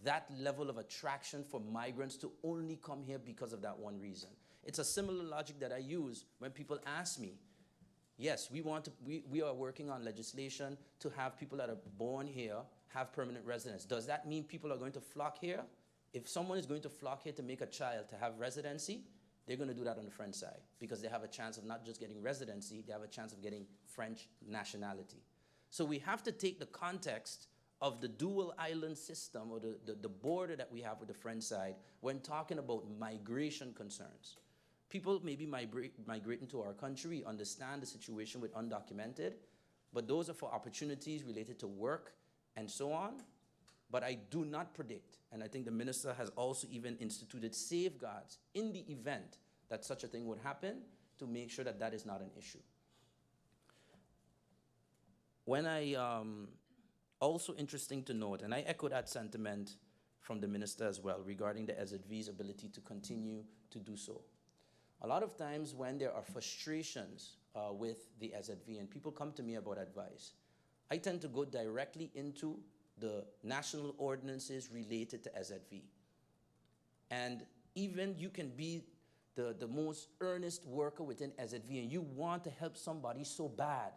D: that level of attraction for migrants to only come here because of that one reason. It's a similar logic that I use when people ask me, yes, we are working on legislation to have people that are born here have permanent residence. Does that mean people are going to flock here? If someone is going to flock here to make a child to have residency, they're going to do that on the French side because they have a chance of not just getting residency, they have a chance of getting French nationality. So we have to take the context of the dual island system or the border that we have with the French side when talking about migration concerns. People may be migrating to our country, we understand the situation with undocumented, but those are for opportunities related to work and so on. But I do not predict, and I think the minister has also even instituted safeguards in the event that such a thing would happen to make sure that that is not an issue. When also interesting to note, and I echo that sentiment from the minister as well regarding the SZV's ability to continue to do so. A lot of times when there are frustrations with the SZV and people come to me about advice, I tend to go directly into the national ordinances related to SZV. And even you can be the most earnest worker within SZV and you want to help somebody so bad,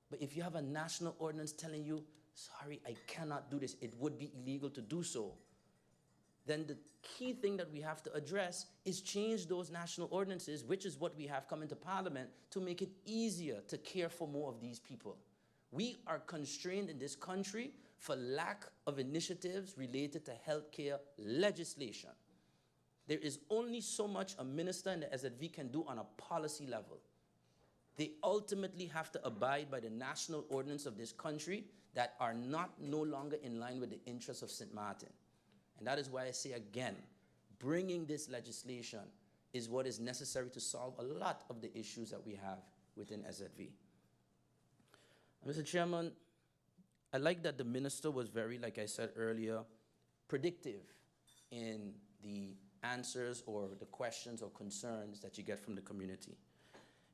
D: but if you have a national ordinance telling you, sorry, I cannot do this, it would be illegal to do so, then the key thing that we have to address is change those national ordinances, which is what we have come into Parliament, to make it easier to care for more of these people. We are constrained in this country for lack of initiatives related to healthcare legislation. There is only so much a minister in the SZV can do on a policy level. They ultimately have to abide by the national ordinance of this country that are no longer in line with the interests of St. Martin. And that is why I say again, bringing this legislation is what is necessary to solve a lot of the issues that we have within SZV. Mr. Chairman, I like that the minister was very, like I said earlier, predictive in the answers or the questions or concerns that you get from the community.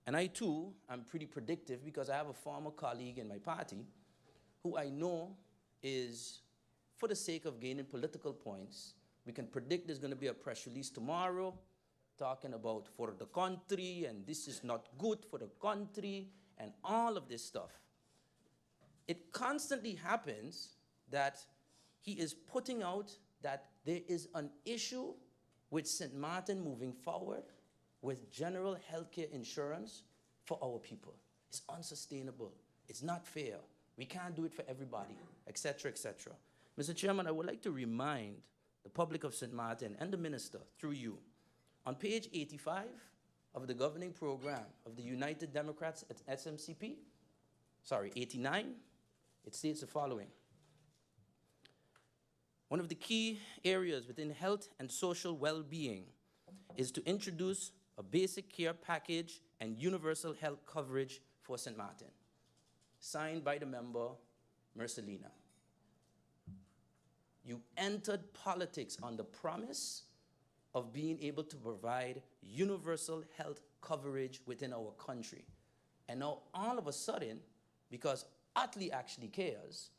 D: And I too am pretty predictive because I have a former colleague in my party who I know is, for the sake of gaining political points, we can predict there's going to be a press release tomorrow talking about for the country and this is not good for the country and all of this stuff. It constantly happens that he is putting out that there is an issue with St. Martin moving forward with general healthcare insurance for our people. It's unsustainable. It's not fair. We can't do it for everybody, etc., etc. Mr. Chairman, I would like to remind the public of St. Martin and the minister, through you, on page 85 of the governing program of the United Democrats at SMCP, 89, it states the following. One of the key areas within health and social well-being is to introduce a basic care package and universal health coverage for St. Martin. Signed by the member, Mercelina. You entered politics on the promise of being able to provide universal health coverage within our country. And now all of a sudden, because Attlee actually cares,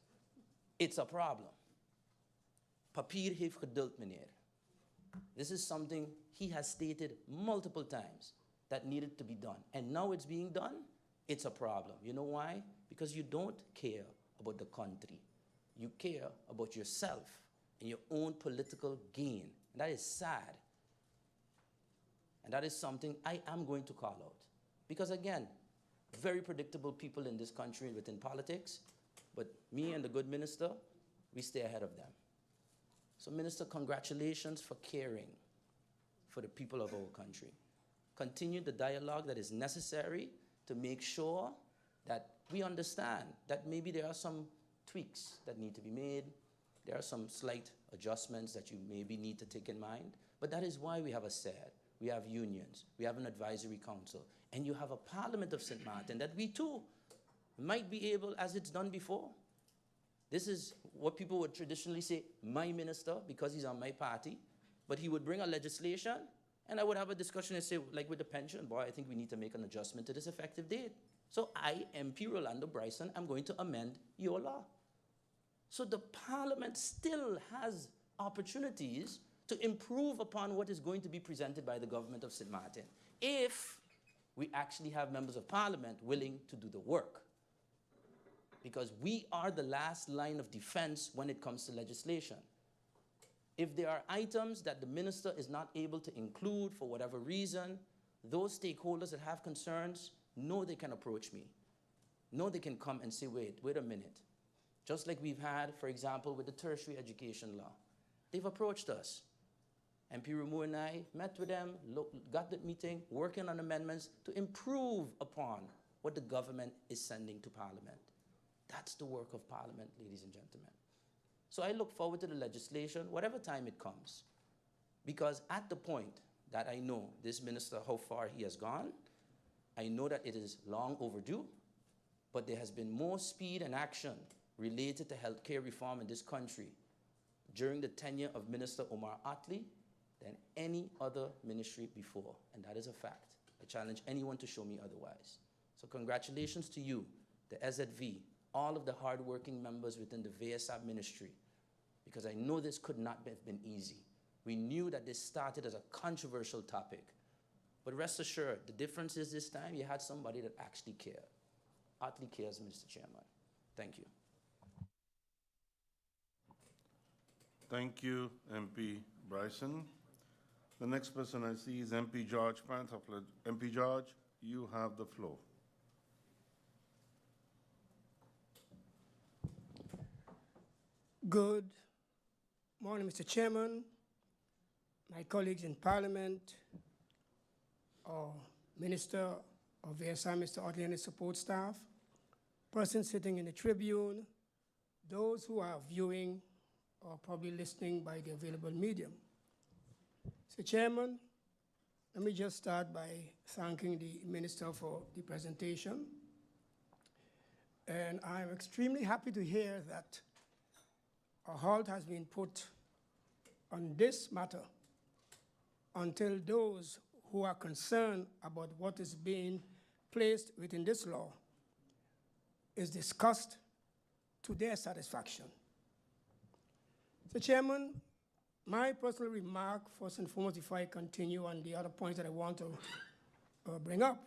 D: it's a problem. Papier heeft geduld, meneer. This is something he has stated multiple times, that needed to be done. And now it's being done, it's a problem. You know why? Because you don't care about the country. You care about yourself and your own political gain. And that is sad. And that is something I am going to call out. Because again, very predictable people in this country within politics, but me and the good minister, we stay ahead of them. So Minister, congratulations for caring for the people of our country. Continue the dialogue that is necessary to make sure that we understand that maybe there are some tweaks that need to be made. There are some slight adjustments that you maybe need to take in mind. But that is why we have a SAD. We have unions. We have an advisory council. And you have a Parliament of St. Martin that we too might be able, as it's done before. This is what people would traditionally say, my minister, because he's on my party. But he would bring a legislation, and I would have a discussion and say, like with the pension, boy, I think we need to make an adjustment to this effective date. So I, MP Rolando Bryson, am going to amend your law. So the Parliament still has opportunities to improve upon what is going to be presented by the government of St. Martin, if we actually have members of Parliament willing to do the work. Because we are the last line of defense when it comes to legislation. If there are items that the minister is not able to include for whatever reason, those stakeholders that have concerns know they can approach me. Know they can come and say, wait a minute. Just like we've had, for example, with the tertiary education law. They've approached us. MP Ramu and I met with them, got that meeting, working on amendments to improve upon what the government is sending to Parliament. That's the work of Parliament, ladies and gentlemen. So I look forward to the legislation, whatever time it comes. Because at the point that I know this minister, how far he has gone, I know that it is long overdue, but there has been more speed and action related to healthcare reform in this country during the tenure of Minister Omar Attlee than any other ministry before, and that is a fact. I challenge anyone to show me otherwise. So congratulations to you, the SZV, all of the hardworking members within the VSA ministry, because I know this could not have been easy. We knew that this started as a controversial topic, but rest assured, the difference is this time you had somebody that actually cared. Attlee cares, Mr. Chairman. Thank you.
A: Thank you, MP Bryson. The next person I see is MP George Pantofler. MP George, you have the floor.
E: Good morning, Mr. Chairman, my colleagues in Parliament, our Minister of VSI, Mr. Attlee, and his support staff, persons sitting in the tribune, those who are viewing or probably listening by the available medium. Mr. Chairman, let me just start by thanking the Minister for the presentation. And I'm extremely happy to hear that a halt has been put on this matter until those who are concerned about what is being placed within this law is discussed to their satisfaction. Mr. Chairman, my personal remark, first and foremost, if I continue on the other points that I want to bring up,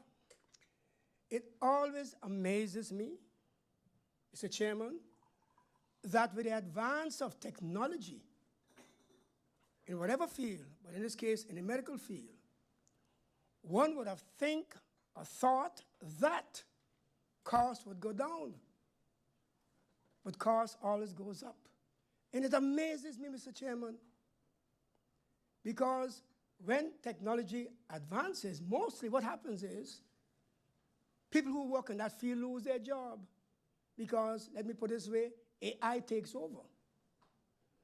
E: it always amazes me, Mr. Chairman, that with the advance of technology, in whatever field, but in this case, in the medical field, one would have think or thought that cost would go down. But cost always goes up. And it amazes me, Mr. Chairman, because when technology advances, mostly what happens is people who work in that field lose their job because, let me put it this way, AI takes over.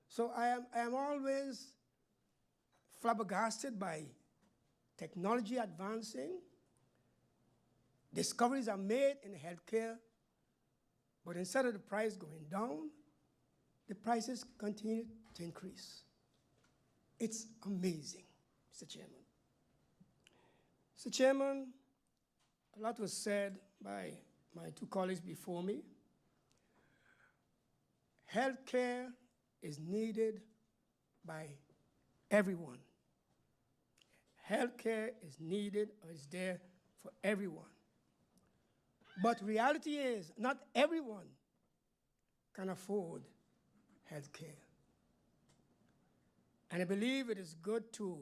E: So I am always flabbergasted by technology advancing. Discoveries are made in healthcare, but instead of the price going down, the prices continue to increase. It's amazing, Mr. Chairman. Mr. Chairman, a lot was said by my two colleagues before me. Healthcare is needed by everyone. healthcare is needed or is there for everyone. But reality is, not everyone can afford healthcare. And I believe it is good to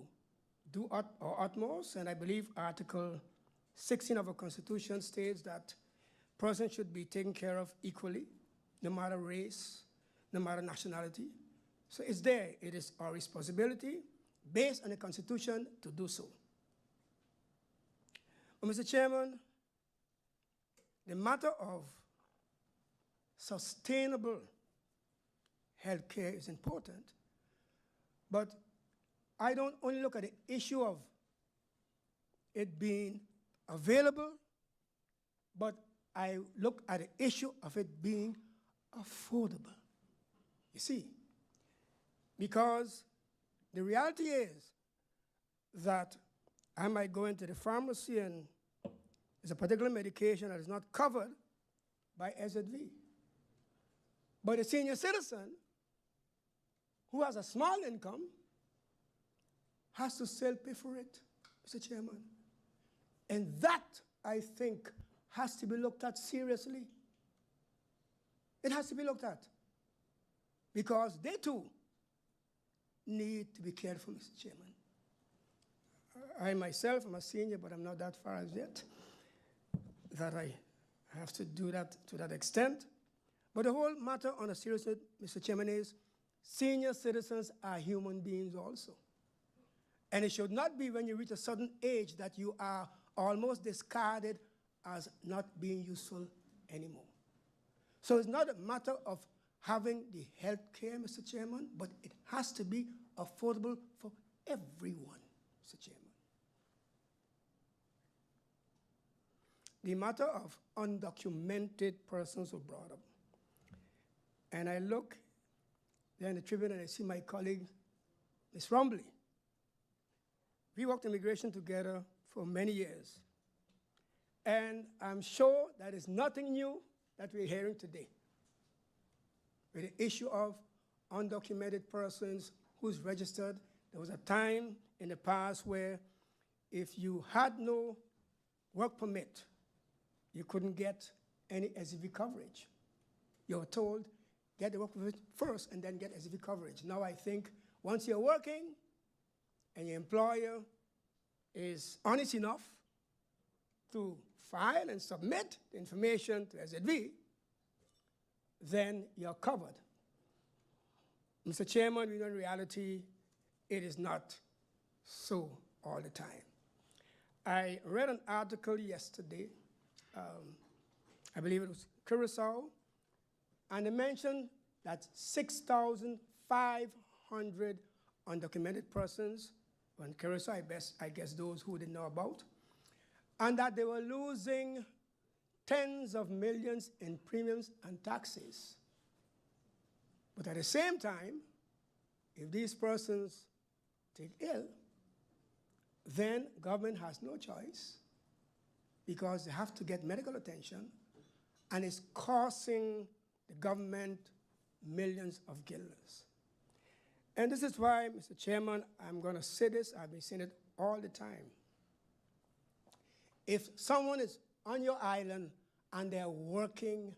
E: do our utmost, and I believe Article 16 of our Constitution states that persons should be taken care of equally, no matter race, no matter nationality. So it's there. It is our responsibility, based on the Constitution, to do so. But Mr. Chairman, the matter of sustainable health care is important, but I don't only look at the issue of it being available, but I look at the issue of it being affordable. You see, because the reality is that I might go into the pharmacy and there's a particular medication that is not covered by SZV. But a senior citizen who has a small income has to still pay for it, Mr. Chairman. And that, I think, has to be looked at seriously. It has to be looked at. Because they too need to be cared for, Mr. Chairman. I myself am a senior, but I'm not that far as yet that I have to do that to that extent. But the whole matter on a serious note, Mr. Chairman, is senior citizens are human beings also. And it should not be when you reach a certain age that you are almost discarded as not being useful anymore. So it's not a matter of having the health care, Mr. Chairman, but it has to be affordable for everyone, Mr. Chairman. The matter of undocumented persons were brought up. And I look there in the Tribune and I see my colleague, Ms. Rumbley. We worked immigration together for many years. And I'm sure that is nothing new that we're hearing today with the issue of undocumented persons who's registered. There was a time in the past where if you had no work permit, you couldn't get any SZV coverage. You were told, get the work permit first and then get SZV coverage. Now I think once you're working and your employer is honest enough to file and submit the information to SZV, then you're covered. Mr. Chairman, we know in reality, it is not so all the time. I read an article yesterday, I believe it was Curacao, and they mentioned that 6,500 undocumented persons on Curacao, I guess those who didn't know about, and that they were losing tens of millions in premiums and taxes. But at the same time, if these persons take ill, then government has no choice because they have to get medical attention, and it's costing the government millions of guilders. And this is why, Mr. Chairman, I'm going to say this, I've been saying it all the time. If someone is on your island and they're working,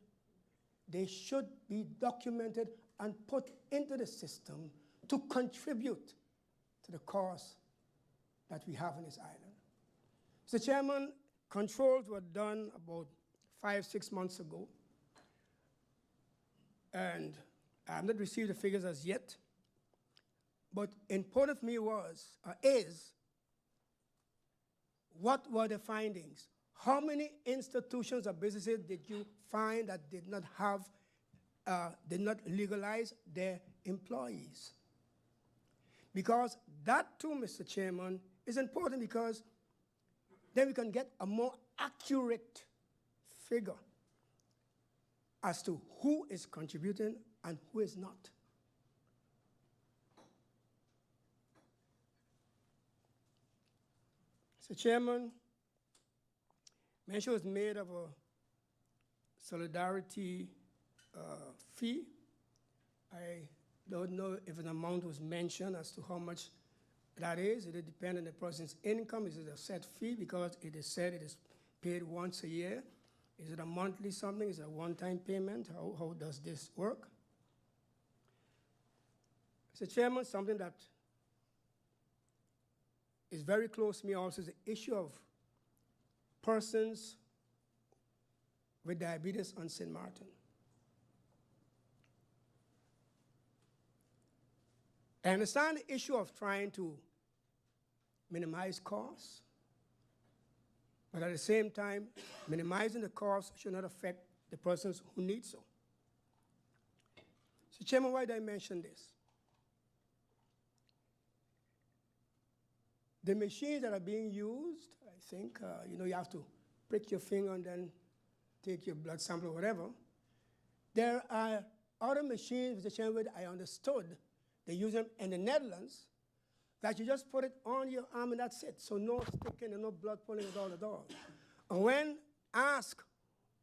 E: they should be documented and put into the system to contribute to the cause that we have on this island. Mr. Chairman, controls were done about 5-6 months ago, and I have not received the figures as yet, but important for me is, what were the findings? How many institutions or businesses did you find that did not legalize their employees? Because that too, Mr. Chairman, is important because then we can get a more accurate figure as to who is contributing and who is not. Mr. Chairman, mention was made of a solidarity fee. I don't know if an amount was mentioned as to how much That is, it depends on the person's income. Is it a set fee because it is said it is paid once a year? Is it a monthly something? Is it a one-time payment? How does this work? Mr. Chairman, something that is very close to me also is the issue of persons with diabetes on St. Martin. I understand the issue of trying to minimize costs, but at the same time, minimizing the costs should not affect the persons who need so. So, Chairman, why did I mention this? The machines that are being used, I think, you have to prick your finger and then take your blood sample or whatever. There are other machines, Mr. Chairman, I understood they use them in the Netherlands, that you just put it on your arm and that's it. So no sticking and no blood pulling at all. And when asked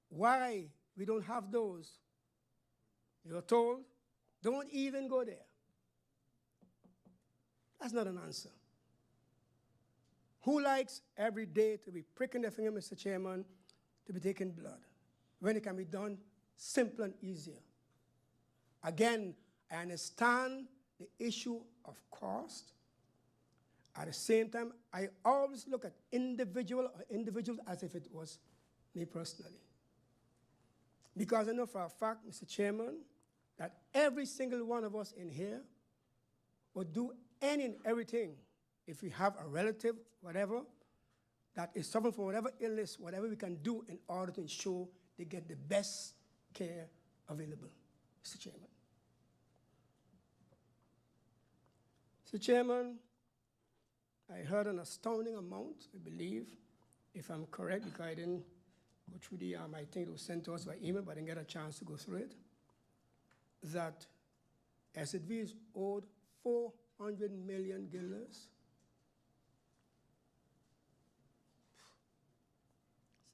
E: why we don't have those, you're told, don't even go there. That's not an answer. Who likes every day to be pricking their finger, Mr. Chairman, to be taking blood, when it can be done simpler and easier? Again, I understand the issue of cost. At the same time, I always look at individuals as if it was me personally. Because I know for a fact, Mr. Chairman, that every single one of us in here would do any and everything if we have a relative, whatever, that is suffering from whatever illness, whatever we can do in order to ensure they get the best care available, Mr. Chairman. Mr. Chairman, I heard an astounding amount, I believe, if I'm correct, because I didn't go through the, I think it was sent to us by email, but I didn't get a chance to go through it, that SZV is owed 400 million guilders.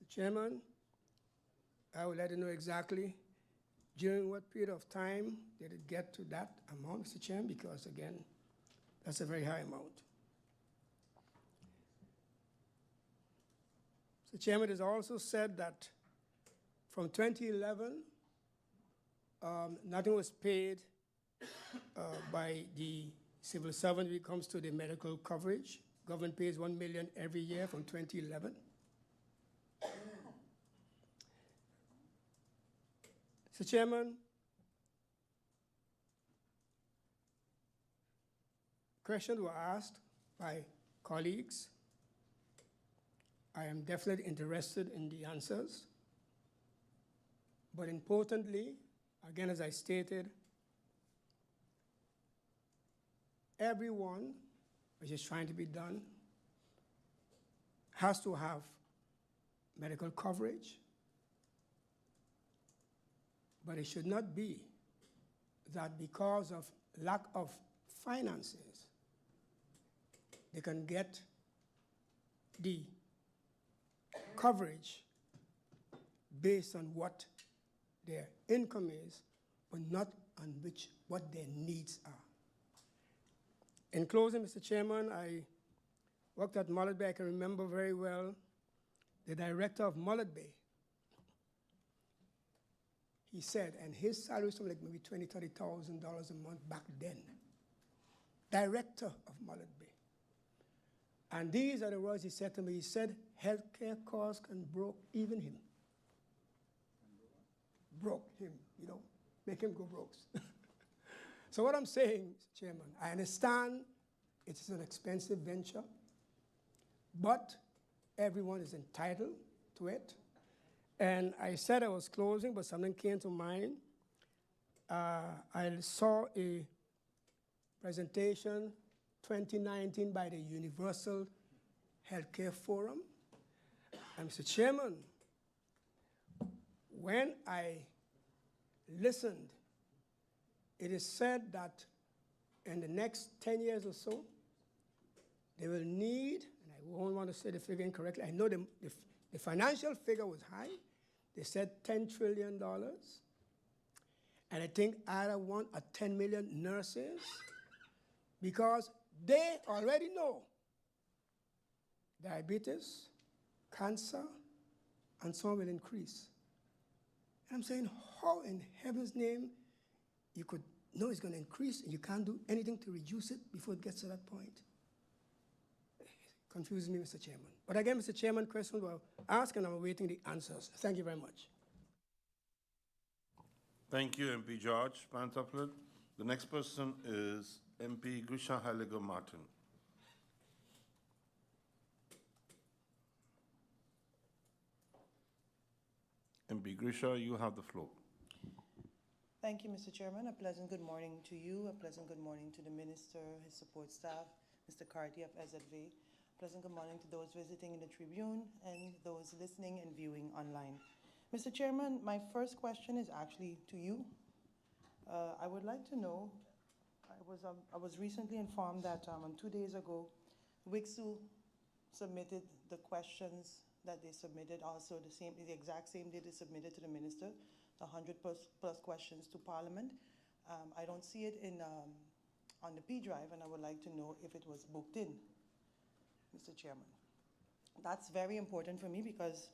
E: Mr. Chairman, I will let you know exactly during what period of time did it get to that amount, Mr. Chairman, because again, that's a very high amount. Mr. Chairman, it is also said that from 2011, nothing was paid by the civil servant when it comes to the medical coverage. Government pays $1 million every year from 2011. Mr. Chairman, questions were asked by colleagues. I am definitely interested in the answers. But importantly, again, as I stated, everyone which is trying to be done has to have medical coverage, but it should not be that because of lack of finances, they can get the coverage based on what their income is, but not on what their needs are. In closing, Mr. Chairman, I worked at Mullet Bay. I can remember very well the director of Mullet Bay. He said, and his salary was something like maybe $20,000, $30,000 a month back then. Director of Mullet Bay. And these are the words he said to me. He said, healthcare costs can broke even him. Broke him, make him go broke. So what I'm saying, Mr. Chairman, I understand it is an expensive venture, but everyone is entitled to it. And I said I was closing, but something came to mind. I saw a presentation 2019 by the Universal Healthcare Forum. And Mr. Chairman, when I listened, it is said that in the next 10 years or so, they will need, and I won't want to say the figure incorrectly, I know the financial figure was high. They said $10 trillion. And I think either 1 or 10 million nurses, because they already know diabetes, cancer, and so on will increase. And I'm saying, how in heaven's name you could know it's going to increase and you can't do anything to reduce it before it gets to that point? It confuses me, Mr. Chairman. But again, Mr. Chairman, questions were asked and I'm awaiting the answers. Thank you very much.
A: Thank you, MP George Pantaflet. The next person is MP Grisha Heyliger-Marten. MP Grisha, you have the floor.
F: Thank you, Mr. Chairman. A pleasant good morning to you. A pleasant good morning to the Minister, his support staff, Mr. Carty of SZV. Pleasant good morning to those visiting in the Tribune and those listening and viewing online. Mr. Chairman, my first question is actually to you. I would like to know, I was recently informed that 2 days ago, WICSU submitted the questions that they submitted, also the exact same day they submitted to the Minister, the 100 plus questions to Parliament. I don't see it on the P drive, and I would like to know if it was booked in, Mr. Chairman. That's very important for me because,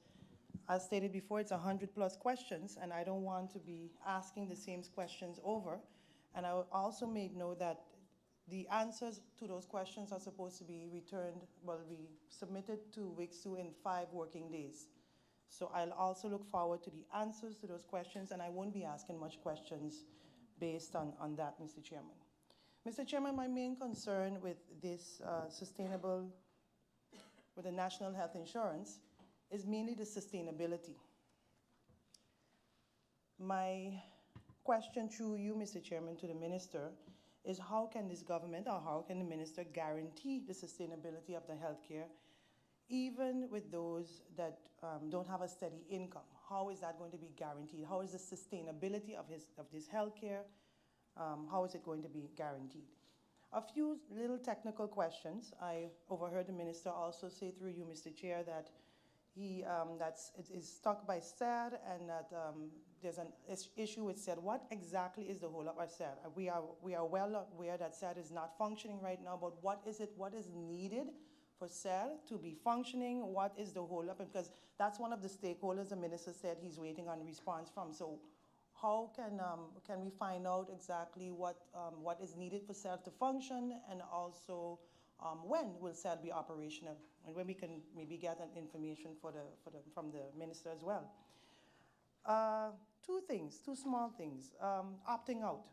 F: as stated before, it's 100 plus questions, and I don't want to be asking the same questions over. And I also made note that the answers to those questions are supposed to be returned, be submitted to WICSU in 5 working days. So I'll also look forward to the answers to those questions, and I won't be asking much questions based on that, Mr. Chairman. Mr. Chairman, my main concern with this with the National Health Insurance is mainly the sustainability. My question through you, Mr. Chairman, to the Minister is how can this government or how can the Minister guarantee the sustainability of the healthcare, even with those that don't have a steady income? How is that going to be guaranteed? How is the sustainability of this healthcare? How is it going to be guaranteed? A few little technical questions. I overheard the Minister also say through you, Mr. Chair, that it is stuck by SAD and that there's an issue with SAD. What exactly is the whole of our SAD? We are well aware that SAD is not functioning right now, but what is needed for SAD to be functioning? What is the whole up? Because that's one of the stakeholders the Minister said he's waiting on response from. So how can we find out exactly what is needed for SAD to function, and also when will SAD be operational, and when we can maybe get that information from the Minister as well. 2 small things. Opting out,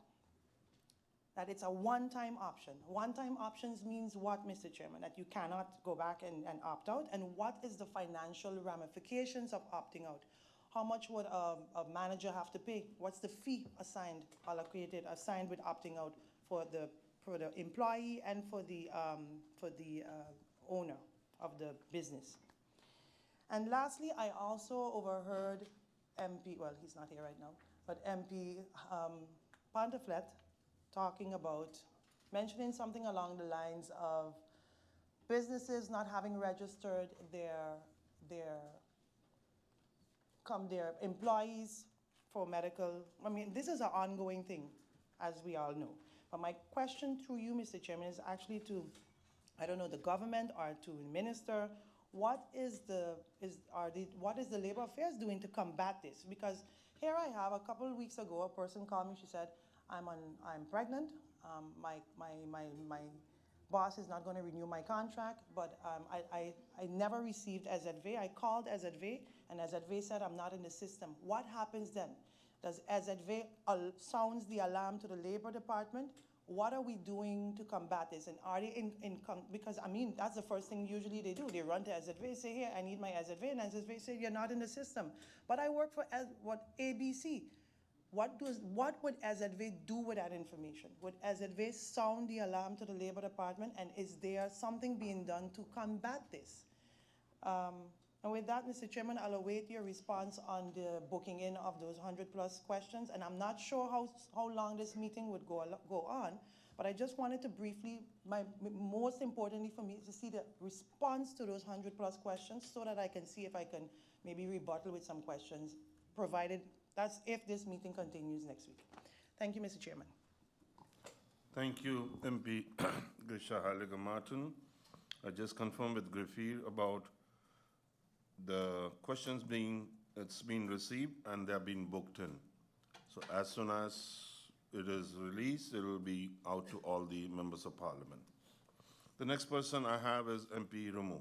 F: that it's a one-time option. One-time options means what, Mr. Chairman? That you cannot go back and opt out, and what is the financial ramifications of opting out? How much would a manager have to pay? What's the fee assigned with opting out for the employee and for the owner of the business? And lastly, I also overheard MP, well, he's not here right now, but MP Pantaflet mentioning something along the lines of businesses not having registered their employees for medical. I mean, this is an ongoing thing, as we all know. But my question through you, Mr. Chairman, is actually to, I don't know, the government or to the Minister. What is the Labor Affairs doing to combat this? Because here I have, a couple of weeks ago, a person called me. She said, I'm pregnant. My boss is not going to renew my contract, but I never received SZV. I called SZV, and SZV said I'm not in the system. What happens then? Does SZV sounds the alarm to the Labor Department? What are we doing to combat this? And are they because I mean, that's the first thing usually they do. They run to SZV, say, here, I need my SZV, and SZV say, you're not in the system. But I work for ABC. What would SZV do with that information? Would SZV sound the alarm to the Labor Department? And is there something being done to combat this? And with that, Mr. Chairman, I'll await your response on the booking in of those 100 plus questions. And I'm not sure how long this meeting would go on, but I just wanted to briefly, most importantly for me, is to see the response to those 100 plus questions so that I can see if I can maybe rebuttal with some questions, provided that's if this meeting continues next week. Thank you, Mr. Chairman.
A: Thank you, MP Heyliger-Marten. I just confirmed with Griffith about the questions it's been received and they're being booked in. So as soon as it is released, it will be out to all the members of parliament. The next person I have is MP Rumu.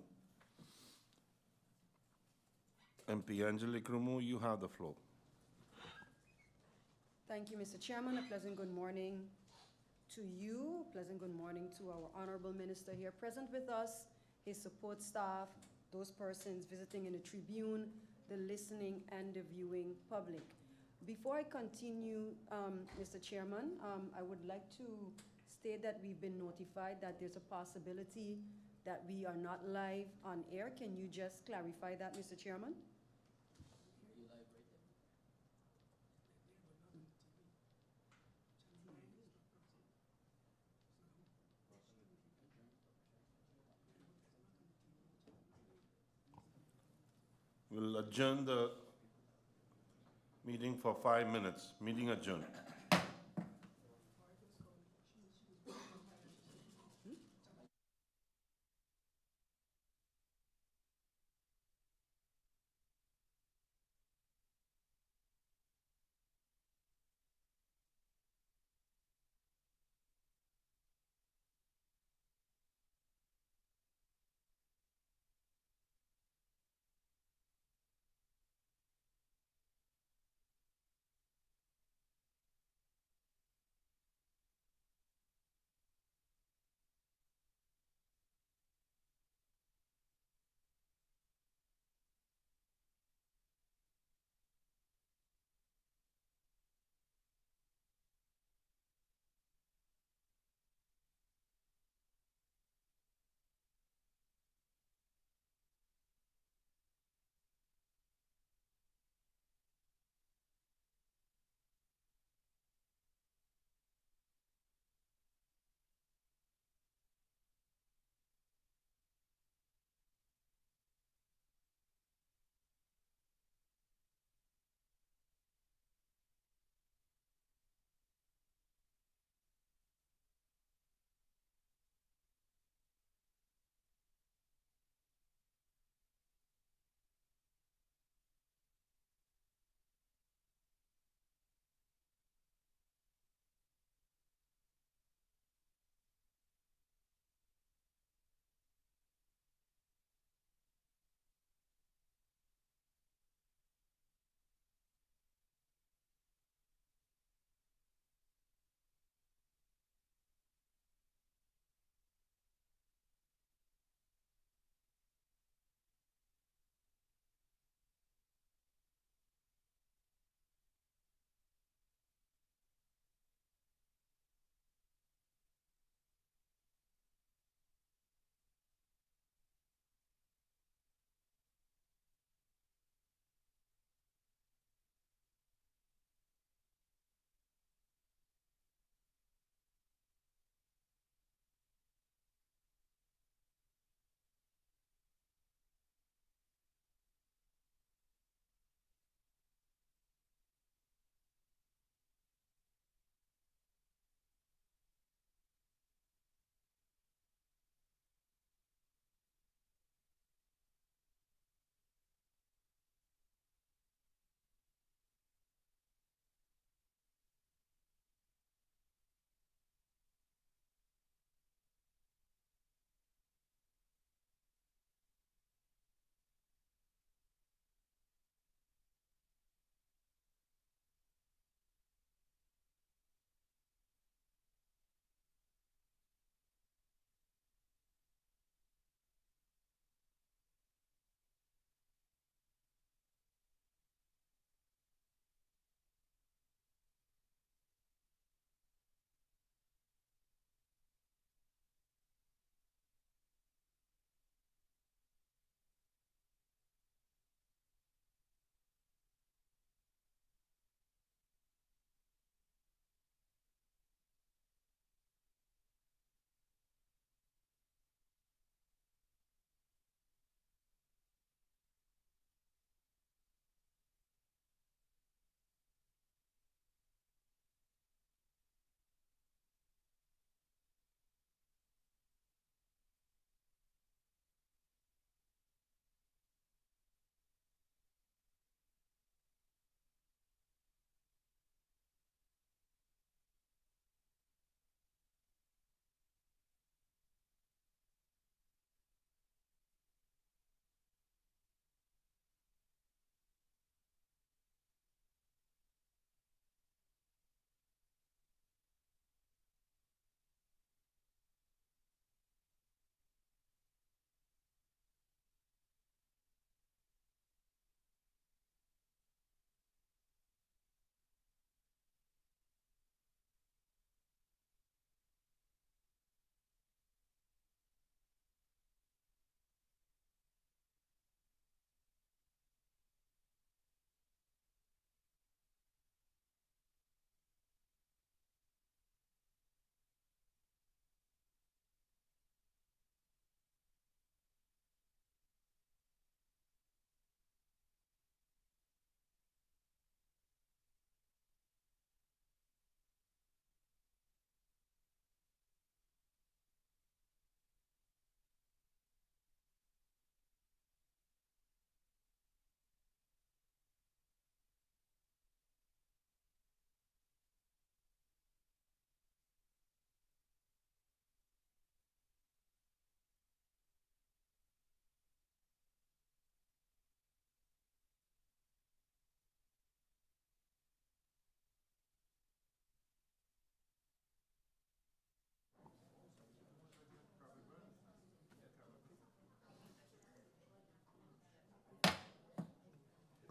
A: MP Angelique Rumu, you have the floor.
G: Thank you, Mr. Chairman. A pleasant good morning to you. A pleasant good morning to our honorable minister here present with us, his support staff, those persons visiting in the tribune, the listening and the viewing public. Before I continue, Mr. Chairman, I would like to state that we've been notified that there's a possibility that we are not live on air. Can you just clarify that, Mr. Chairman?
A: We'll adjourn the meeting for 5 minutes. Meeting adjourned.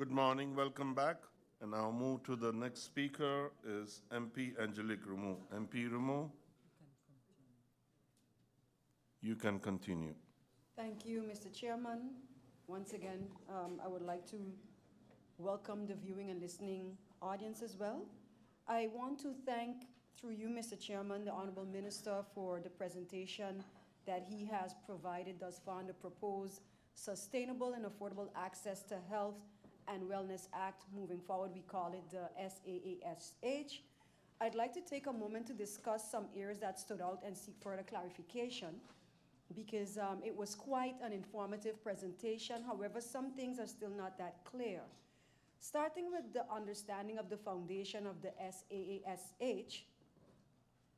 A: Good morning, welcome back. And I'll move to the next speaker is MP Angelique Rameau. MP Rameau, you can continue.
G: Thank you, Mr. Chairman. Once again, I would like to welcome the viewing and listening audience as well. I want to thank, through you, Mr. Chairman, the Honorable Minister for the presentation that he has provided thus far on the proposed Sustainable and Affordable Access to Health and Wellness Act. Moving forward, we call it the SAASH. I'd like to take a moment to discuss some areas that stood out and seek further clarification, because it was quite an informative presentation. However, some things are still not that clear. Starting with the understanding of the foundation of the SAASH,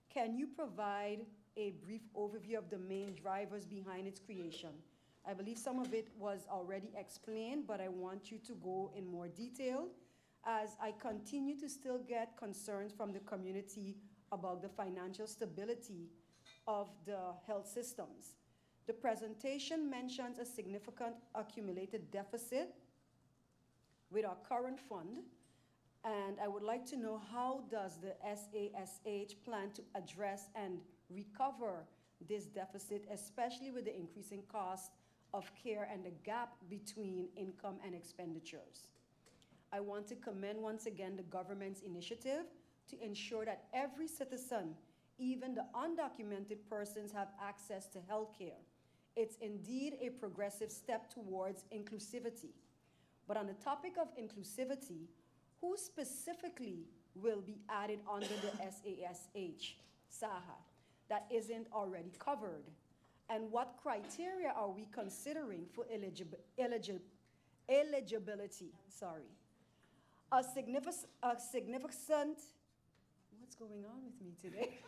G: can you provide a brief overview of the main drivers behind its creation? I believe some of it was already explained, but I want you to go in more detail, as I continue to still get concerns from the community about the financial stability of the health systems. The presentation mentions a significant accumulated deficit with our current fund, and I would like to know, how does the SASH plan to address and recover this deficit, especially with the increasing cost of care and the gap between income and expenditures? I want to commend once again the government's initiative to ensure that every citizen, even the undocumented persons, have access to health care. It's indeed a progressive step towards inclusivity. But on the topic of inclusivity, who specifically will be added under the SASH, SAHA, that isn't already covered? And what criteria are we considering for eligibility? Sorry. A significant, what's going on with me today?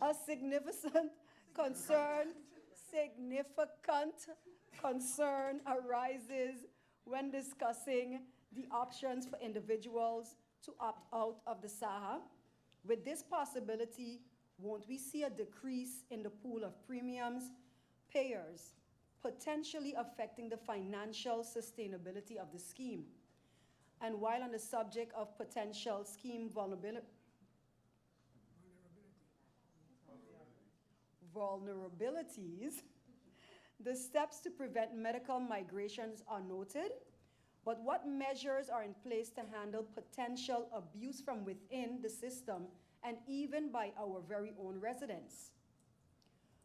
G: A significant concern arises when discussing the options for individuals to opt out of the SAHA. With this possibility, won't we see a decrease in the pool of premiums payers, potentially affecting the financial sustainability of the scheme? And while on the subject of potential scheme vulnerabilities, the steps to prevent medical migrations are noted, but what measures are in place to handle potential abuse from within the system and even by our very own residents?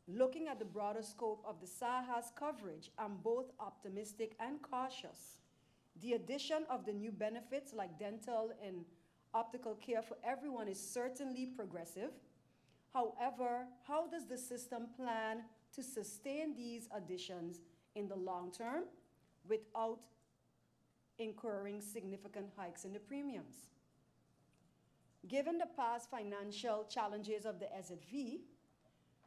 G: Looking at the broader scope of the SAHA's coverage, I'm both optimistic and cautious. The addition of the new benefits like dental and optical care for everyone is certainly progressive. However, how does the system plan to sustain these additions in the long term without incurring significant hikes in the premiums? Given the past financial challenges of the SZV,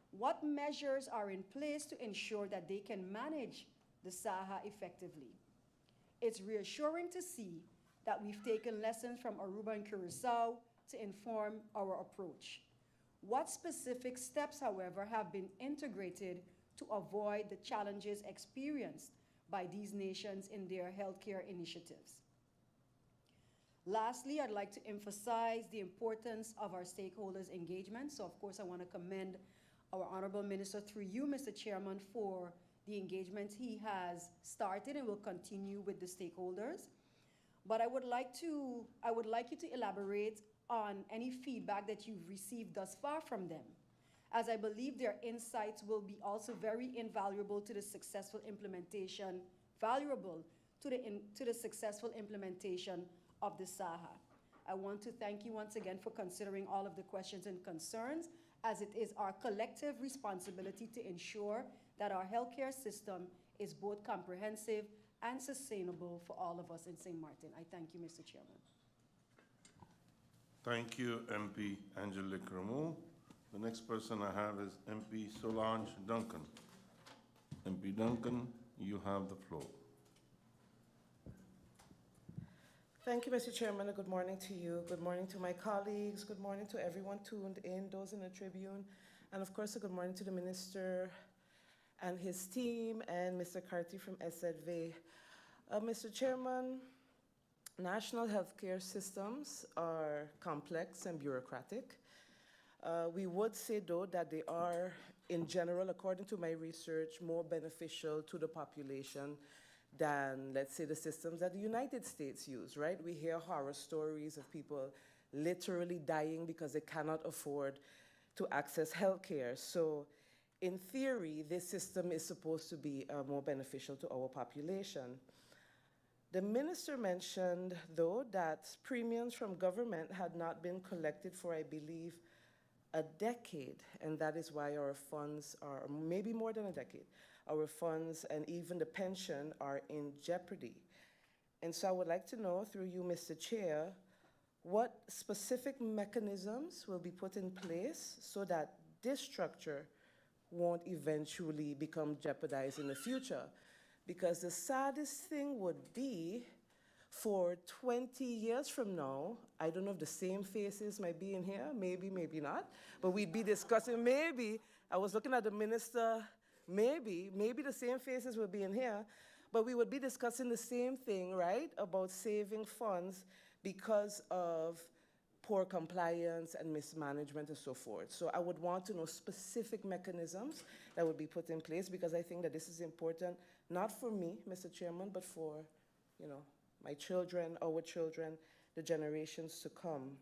G: what measures are in place to ensure that they can manage the SAHA effectively? It's reassuring to see that we've taken lessons from Aruba and Curacao to inform our approach. What specific steps, however, have been integrated to avoid the challenges experienced by these nations in their healthcare initiatives? Lastly, I'd like to emphasize the importance of our stakeholders' engagement. So, of course, I want to commend our Honorable Minister, through you, Mr. Chairman, for the engagement he has started and will continue with the stakeholders. But I would like you to elaborate on any feedback that you've received thus far from them, as I believe their insights will be also very invaluable to the successful implementation, to the successful implementation of the SAHA. I want to thank you once again for considering all of the questions and concerns, as it is our collective responsibility to ensure that our healthcare system is both comprehensive and sustainable for all of us in St. Martin. I thank you, Mr. Chairman.
A: Thank you, MP Angelique Rameau. The next person I have is MP Solange Duncan. MP Duncan, you have the floor.
H: Thank you, Mr. Chairman, and good morning to you. Good morning to my colleagues. Good morning to everyone tuned in, those in the Tribune. And of course, a good morning to the Minister and his team and Mr. Carty from SZV. Mr. Chairman, national healthcare systems are complex and bureaucratic. We would say, though, that they are, in general, according to my research, more beneficial to the population than, let's say, the systems that the United States use, right? We hear horror stories of people literally dying because they cannot afford to access healthcare. So, in theory, this system is supposed to be more beneficial to our population. The minister mentioned, though, that premiums from government had not been collected for, I believe, a decade, and that is why our funds are, maybe more than a decade, our funds and even the pension are in jeopardy. And so I would like to know, through you, Mr. Chair, what specific mechanisms will be put in place so that this structure won't eventually become jeopardized in the future? Because the saddest thing would be for 20 years from now, I don't know if the same faces might be in here, maybe, maybe not, but we'd be discussing, maybe, I was looking at the minister, maybe the same faces would be in here, but we would be discussing the same thing, right, about saving funds because of poor compliance and mismanagement and so forth. So I would want to know specific mechanisms that would be put in place, because I think that this is important, not for me, Mr. Chairman, but for, you know, my children, our children, the generations to come.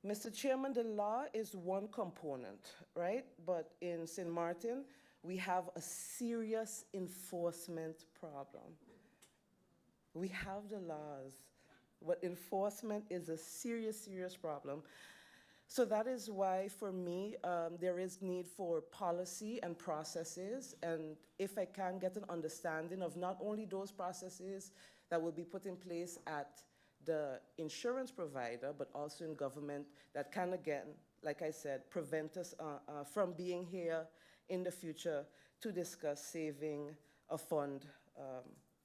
H: Mr. Chairman, the law is one component, right? But in St. Martin, we have a serious enforcement problem. We have the laws, but enforcement is a serious, serious problem. So that is why, for me, there is need for policy and processes, and if I can get an understanding of not only those processes that will be put in place at the insurance provider, but also in government, that can, again, like I said, prevent us from being here in the future to discuss saving a fund,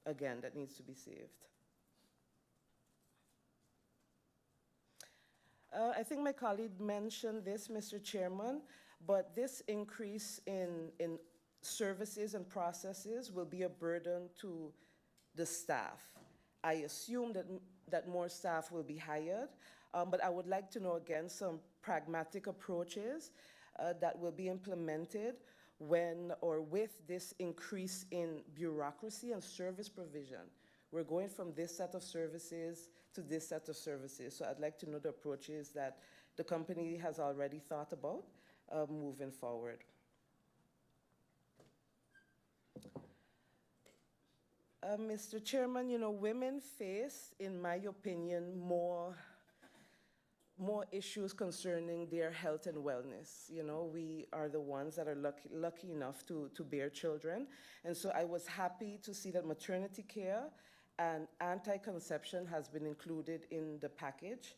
H: again, that needs to be saved. I think my colleague mentioned this, Mr. Chairman, but this increase in services and processes will be a burden to the staff. I assume that more staff will be hired, but I would like to know, again, some pragmatic approaches that will be implemented when or with this increase in bureaucracy and service provision. We're going from this set of services to this set of services. So I'd like to know the approaches that the company has already thought about moving forward. Mr. Chairman, you know, women face, in my opinion, more issues concerning their health and wellness. You know, we are the ones that are lucky enough to bear children. And so I was happy to see that maternity care and anti-conception has been included in the package.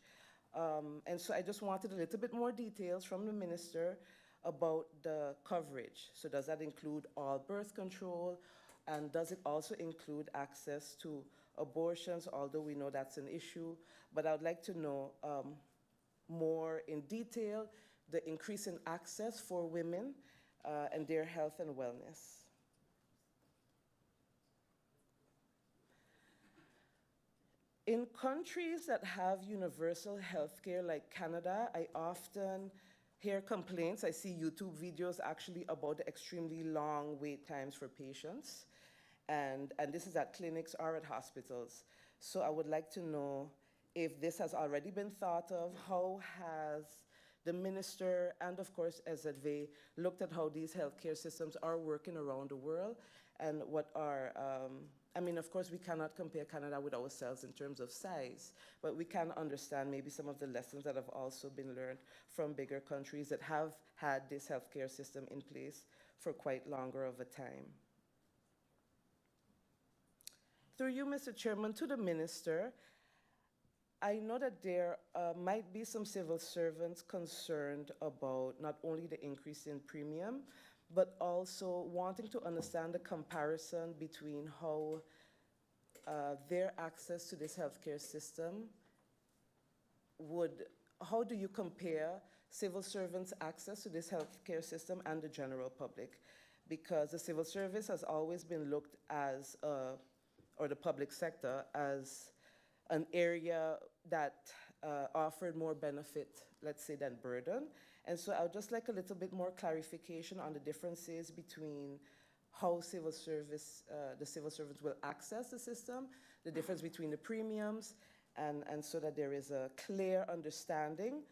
H: And so I just wanted a little bit more details from the minister about the coverage. So does that include all birth control? And does it also include access to abortions, although we know that's an issue? But I would like to know more in detail the increase in access for women and their health and wellness. In countries that have universal health care like Canada, I often hear complaints. I see YouTube videos actually about the extremely long wait times for patients. And this is at clinics or at hospitals. So I would like to know if this has already been thought of. How has the minister and, of course, PY2023-2024 looked at how these healthcare systems are working around the world, and what are, I mean, of course, we cannot compare Canada with ourselves in terms of size, but we can understand maybe some of the lessons that have also been learned from bigger countries that have had this healthcare system in place for quite longer of a time. Through you, Mr. Chairman, to the minister, I know that there might be some civil servants concerned about not only the increase in premium, but also wanting to understand the comparison between how their access to this healthcare system how do you compare civil servants' access to this healthcare system and the general public? Because the civil service has always been looked as or the public sector as an area that offered more benefit, let's say, than burden. And so I would just like a little bit more clarification on the differences between how the civil servants will access the system, the difference between the premiums, and so that there is a clear understanding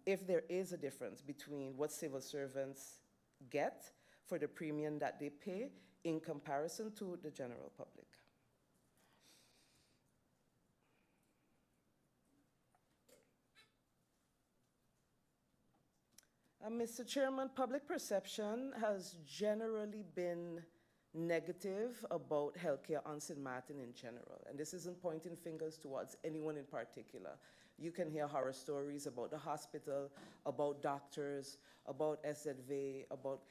H: if there is a difference between what civil servants get for the premium that they pay in comparison to the general public. Mr. Chairman, public perception has generally been negative about healthcare on St. Martin in general. And this isn't pointing fingers towards anyone in particular. You can hear horror stories about the hospital, about doctors, about SZV, about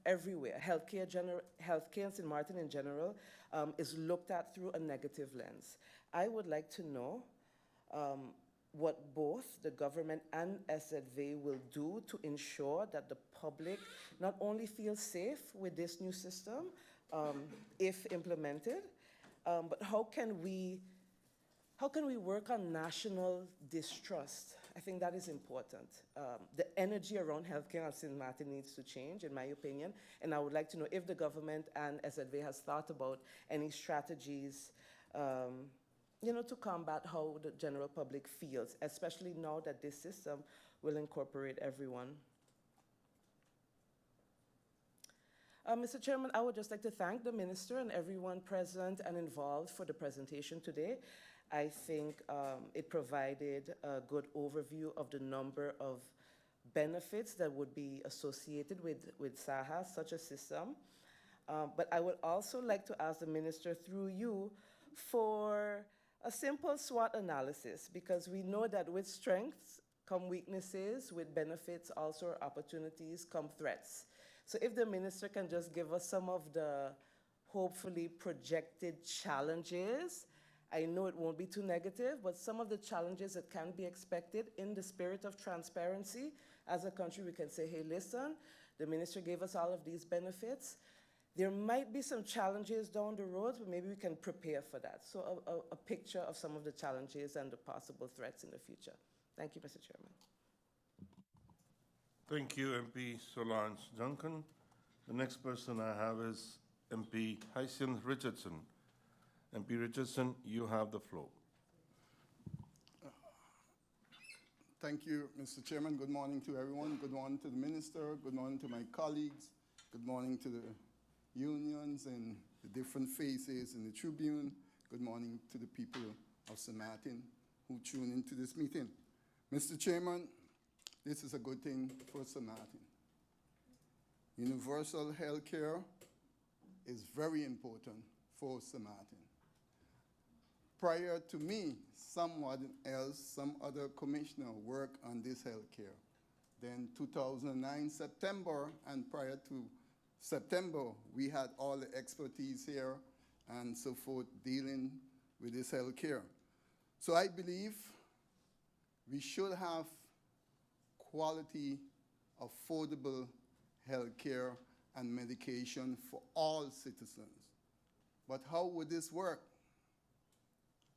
H: everywhere. Healthcare in St. Martin in general is looked at through a negative lens. I would like to know what both the government and SZV will do to ensure that the public not only feels safe with this new system, if implemented, but how can we work on national distrust? I think that is important. The energy around healthcare at St. Martin needs to change, in my opinion, and I would like to know if the government and SZV has thought about any strategies to combat how the general public feels, especially now that this system will incorporate everyone. Mr. Chairman, I would just like to thank the Minister and everyone present and involved for the presentation today. I think it provided a good overview of the number of benefits that would be associated with SAHA, such a system. But I would also like to ask the Minister through you for a simple SWOT analysis, because we know that with strengths come weaknesses, with benefits also opportunities come threats. So if the Minister can just give us some of the hopefully projected challenges, I know it won't be too negative, but some of the challenges that can be expected in the spirit of transparency. As a country, we can say, hey, listen, the Minister gave us all of these benefits. There might be some challenges down the road, but maybe we can prepare for that. So a picture of some of the challenges and the possible threats in the future. Thank you, Mr. Chairman.
A: Thank you, MP Solange Duncan. The next person I have is MP Hyacinth Richardson. MP Richardson, you have the floor.
I: Thank you, Mr. Chairman. Good morning to everyone. Good morning to the Minister. Good morning to my colleagues. Good morning to the unions and the different faces in the Tribune. Good morning to the people of St. Martin who tune into this meeting. Mr. Chairman, this is a good thing for St. Martin. Universal health care is very important for St. Martin. Prior to me, someone else, some other commissioner worked on this health care. Then 2009, September, and prior to September, we had all the expertise here and so forth dealing with this health care. So I believe we should have quality, affordable health care and medication for all citizens. But how would this work?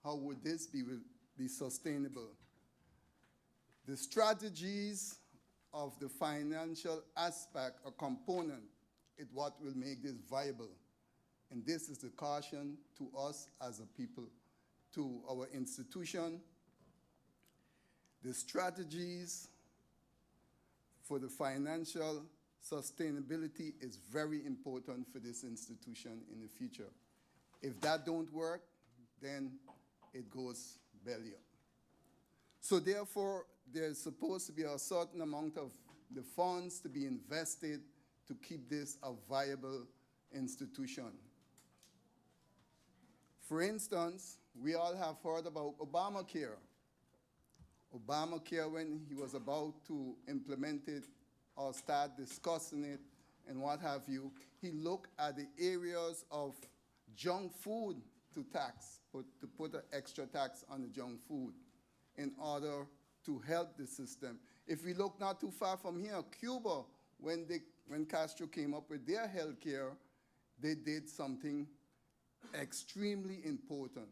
I: How would this be sustainable? The strategies of the financial aspect or component is what will make this viable. And this is the caution to us as a people, to our institution. The strategies for the financial sustainability is very important for this institution in the future. If that don't work, then it goes belly up. So therefore, there's supposed to be a certain amount of the funds to be invested to keep this a viable institution. For instance, we all have heard about Obamacare. Obamacare, when he was about to implement it or start discussing it and what have you, he looked at the areas of junk food to tax, to put an extra tax on the junk food in order to help the system. If we look not too far from here, Cuba, when Castro came up with their health care, they did something extremely important.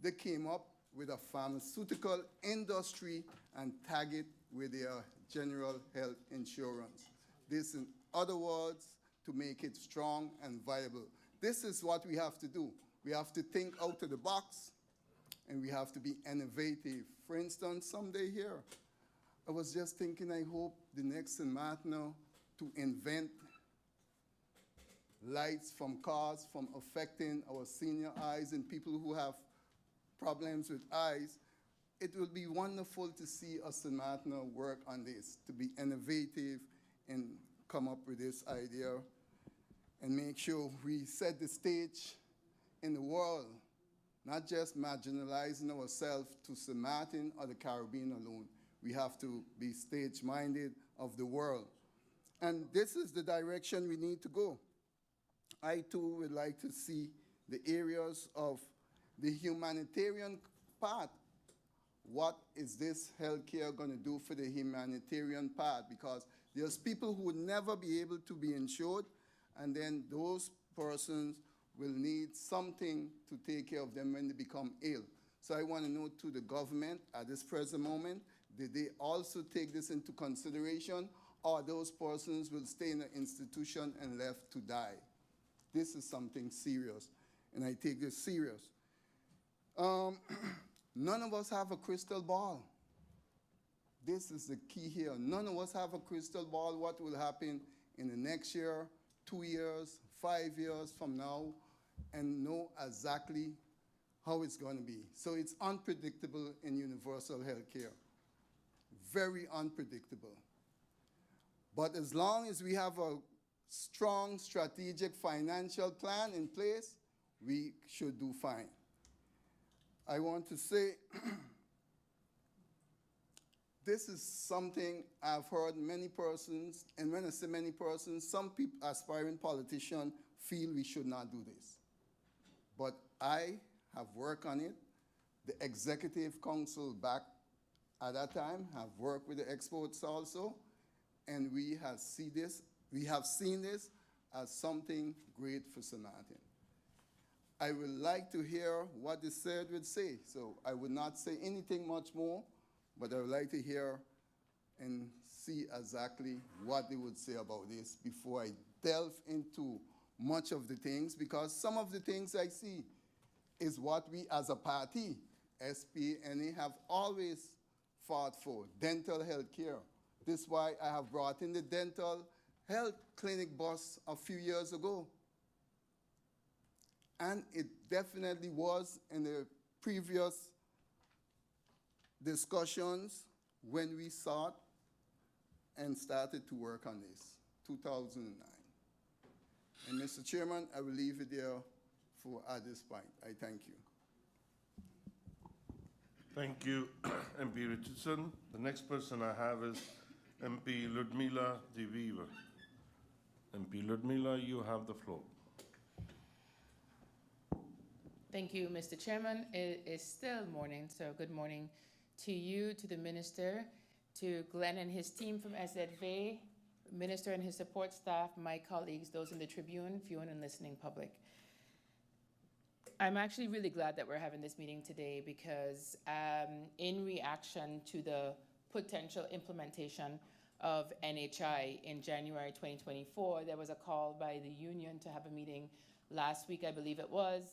I: They came up with a pharmaceutical industry and tag it with their general health insurance. This, in other words, to make it strong and viable. This is what we have to do. We have to think out of the box, and we have to be innovative. For instance, someday here, I was just thinking, I hope the next St. Martin to invent lights from cars from affecting our senior eyes and people who have problems with eyes. It will be wonderful to see us St. Martin work on this, to be innovative and come up with this idea and make sure we set the stage in the world, not just marginalizing ourselves to St. Martin or the Caribbean alone. We have to be stage-minded of the world. And this is the direction we need to go. I, too, would like to see the areas of the humanitarian part. What is this healthcare going to do for the humanitarian part? Because there's people who would never be able to be insured, and then those persons will need something to take care of them when they become ill. So I want to know to the government at this present moment, did they also take this into consideration, or those persons will stay in an institution and left to die? This is something serious, and I take this serious. None of us have a crystal ball. This is the key here. None of us have a crystal ball what will happen in the next year, 2 years, 5 years from now, and know exactly how it's going to be. So it's unpredictable in universal health care. Very unpredictable. But as long as we have a strong strategic financial plan in place, we should do fine. I want to say this is something I've heard many persons, and when I say many persons, some people, aspiring politicians, feel we should not do this. But I have worked on it. The Executive Council back at that time have worked with the experts also, and we have seen this as something great for St. Martin. I would like to hear what the third would say, so I would not say anything much more, but I would like to hear and see exactly what they would say about this before I delve into much of the things, because some of the things I see is what we as a party, SPNA, have always fought for, dental health care. This is why I have brought in the dental health clinic bus a few years ago. And it definitely was in the previous discussions when we sought and started to work on this, 2009. And Mr. Chairman, I will leave it there for at this point. I thank you.
A: Thank you, MP Richardson. The next person I have is MP Ludmila De Viva. MP Ludmila, you have the floor.
J: Thank you, Mr. Chairman. It is still morning, so good morning to you, to the Minister, to Glenn and his team from SZV, Minister and his support staff, my colleagues, those in the Tribune, viewing and listening public. I'm actually really glad that we're having this meeting today because in reaction to the potential implementation of NHI in January 2024, there was a call by the union to have a meeting last week, I believe it was,